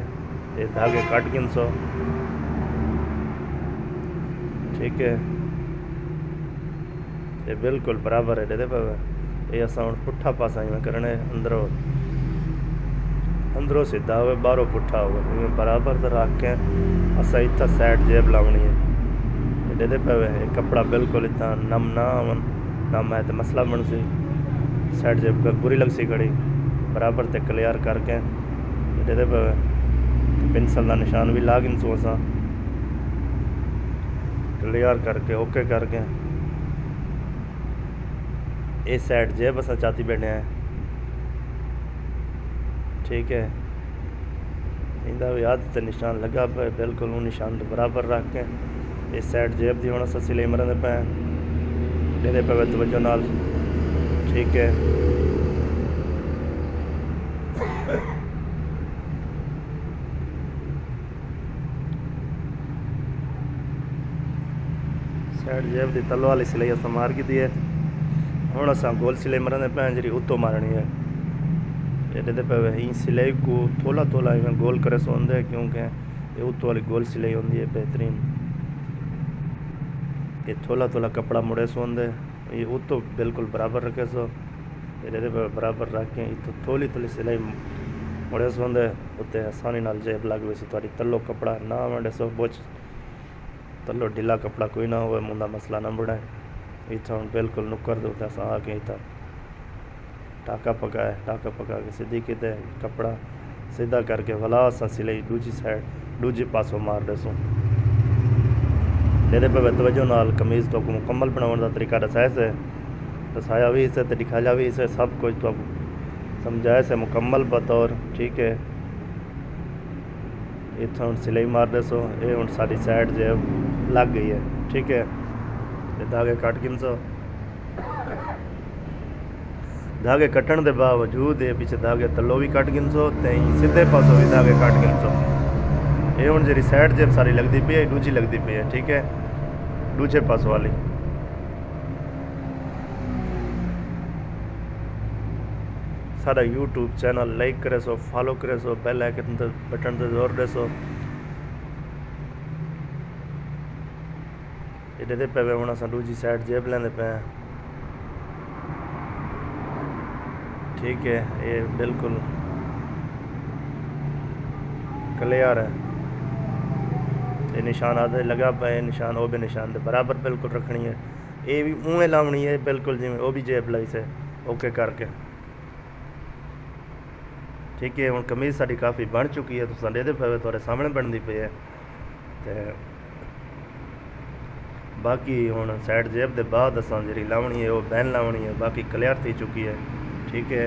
ये धागे कट गए सो ठीक है ये बिल्कुल बराबर है दे पे ये असां हुण पुट्ठा पासा इवें करने अंदरों सीधा हो बाहरों पुट्ठा हो इवें बराबर तो रख के असां इतना साइड जेब लावनी है दे पे कपड़ा बिल्कुल इतना नम ना आवन नम है तो मसला बन सी साइड जेब बुरी लग सी खड़ी बराबर ते क्लियर करके दे पे पेंसिल का निशान भी ला गिन सो असां क्लियर करके ओके करके ये साइड जेब असां चाती बैठे हैं ठीक है इंदा भी हाथ ते निशान लगा पे बिल्कुल वो निशान तो बराबर रख के ये साइड जेब दी हुण असां सिलाई मरंदे पे दे पे तवज्जो नाल ठीक है साइड जेब दी तलो वाली सिलाई असां मार की दी है हुण असां गोल सिलाई मरंदे पे जी उत्तों मारनी है ये पे ही सिलाई को थोड़ा थोड़ा इवें गोल करे सोंदे क्योंकि ये उत्तों वाली गोल सिलाई होंदी है बेहतरीन ये थोड़ा थोड़ा कपड़ा मुड़े सोंदे ये उत्तों बिल्कुल बराबर रखे सो ये पे बराबर रख के इतों थोड़ी थोड़ी सिलाई मुड़े सोंदे उत्ते आसानी नाल जेब लग वैसे तुहाडी तलो कपड़ा ना वंडे सो बुच तलो ढीला कपड़ा कोई ना हो मुंदा मसला ना बने इतना हम बिल्कुल नुकर दो असां आके इतना टाका पका के सीधी किते कपड़ा सीधा करके भला असां सिलाई दूजी साइड दूजे पासों मार देसूँ दे पे तवज्जो नाल कमीज़ तो मुकम्मल बनाने का तरीका दसाया से दसाया भी इसे तो दिखाया भी इसे सब कुछ तो समझाया से मुकम्मल बतौर। ठीक है, इतना हम सिलाई मार दसो, ये हम सारी साइड जो लग गई है। ठीक है, ये धागे कट गिनसो, धागे कटण के बावजूद ये पीछे धागे तलो भी कट गिनसो, सीधे पासों भी धागे कट गिनसो। ये हूँ जी साइड जेब सारी लगती पी है, दूजी लगती पी है। ठीक है, दूजे पास वाली सारा यूट्यूब चैनल लाइक करे सो, फॉलो करे सो, बेल आइकन बटन से जोर दे सो। ये पे हूँ अस दूजी साइड जेब लेंदे पे। ठीक है, ये बिल्कुल क्लियर है। ये निशान आधे लगा पे, निशान वो भी निशान दे बराबर बिल्कुल रखनी है। ये भी मुँह लावनी है बिल्कुल जिमें वो भी जेब लाई से ओके करके। ठीक है, हम कमीज़ साड़ी काफ़ी बन चुकी है, तो संडे पे थोड़े सामने बनती पई है। तो बाकी हूँ साइड जेब के बाद असा जी लावनी है वो बैन लावनी है, बाकी क्लियर थी चुकी है। ठीक है,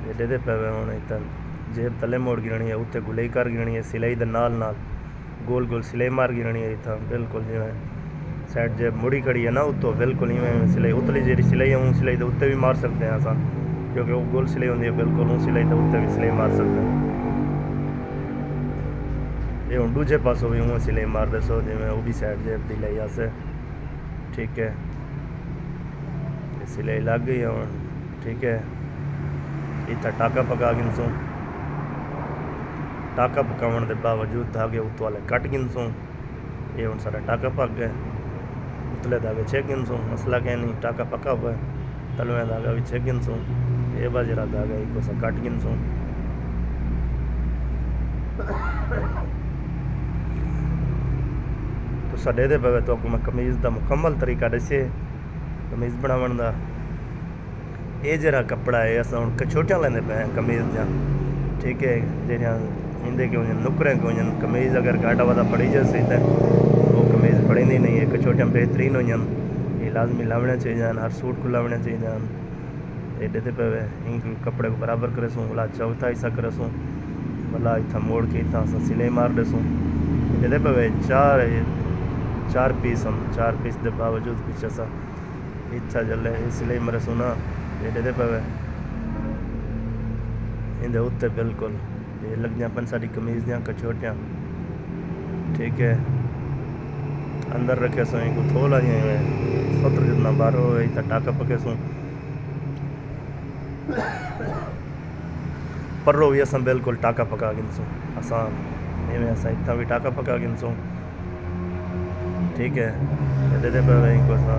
ये पे हूँ इतना जेब तले मोड़ गिरनी है, उत्ते गुलाई कर गिरनी है, सिलाई के नाल गोल गोल सिलाई मार गिरनी है। इतना बिल्कुल जिमें साइड जेब मुड़ी खड़ी है ना, उतो बिल्कुल इवें सिलाई उतली जी सिलाई है, वो सिलाई के उत्ते भी मार सकते हैं असा, क्योंकि वो गोल सिलाई होती है बिल्कुल, वो सिलाई के उत्ते भी सिलाई मार सकते हैं। ये हूँ दूजे पासों भी वो सिलाई मार दसो जिमें वो भी साइड जेब की लाई आसे। ठीक है, ये सिलाई लग गई है हूँ। ठीक है, इतना टाका पका गिनसूँ, टाका पकावन के बावजूद धागे उत्तो वाले कट गिनसूँ। ये हूँ सारा टाका पक गए, उतले धागे 6 गिनसूँ, मसला क्या नहीं, टाका पका हुआ है। तलवे धागा भी 6 गिनसूँ, ये बाजरा धागा एक सा कट गिनसूँ। तो साडे दे पे तो मैं कमीज़ का मुकम्मल तरीका दसे कमीज़ बनावन का। ये जरा कपड़ा है अस हम कछोटियाँ लेंदे पे कमीज़ दियाँ। ठीक है, जड़ियाँ इंदे के वजन नुकरें के वजन कमीज़ अगर घाटा वादा पड़ी जैसे तो वो कमीज़ पड़ींदी नहीं है। कछोटियाँ बेहतरीन हुई, ये लाजमी लावने चाहिए, हर सूट को लावने चाहिए। एडे पे इन कपड़े को बराबर करेसूँ, भला चौथा हिस्सा करेसूँ, भला इतना मोड़ के इतना सिलाई मार देसूँ। एडे पे चार पीस हम 4 पीस के बावजूद पीछे सा इच्छा जले सिलाई मरेसूँ ना। एडे पे इंदे उत्ते बिल्कुल ये लग जापन सारी कमीज़ दियाँ कछोटियाँ। ठीक है, अंदर रखे सो इनको थोड़ा जी सत्र जितना बारो इतना टाका पके सूँ, पर्रो भी असा बिल्कुल टाका पका गिनसूँ आसान, इवें असा इतना भी टाका पका गिनसूँ। ठीक है, एडे पे इनको असा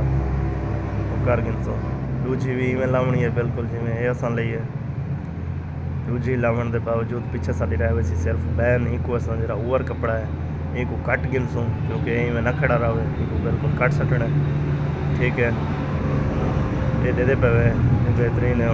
कर गिनसूँ। दूजी भी इवें लावनी है बिल्कुल जिमें ये असा लईए। दूजी लावन के बावजूद पीछे साड़ी रह वैसी सिर्फ बैन इको असा जरा ओवर कपड़ा है, इनको कट गिनसूँ क्योंकि इवें ना खड़ा रहे, इनको बिल्कुल कट सटना है। ठीक है, ये दे पे बेहतरीन है।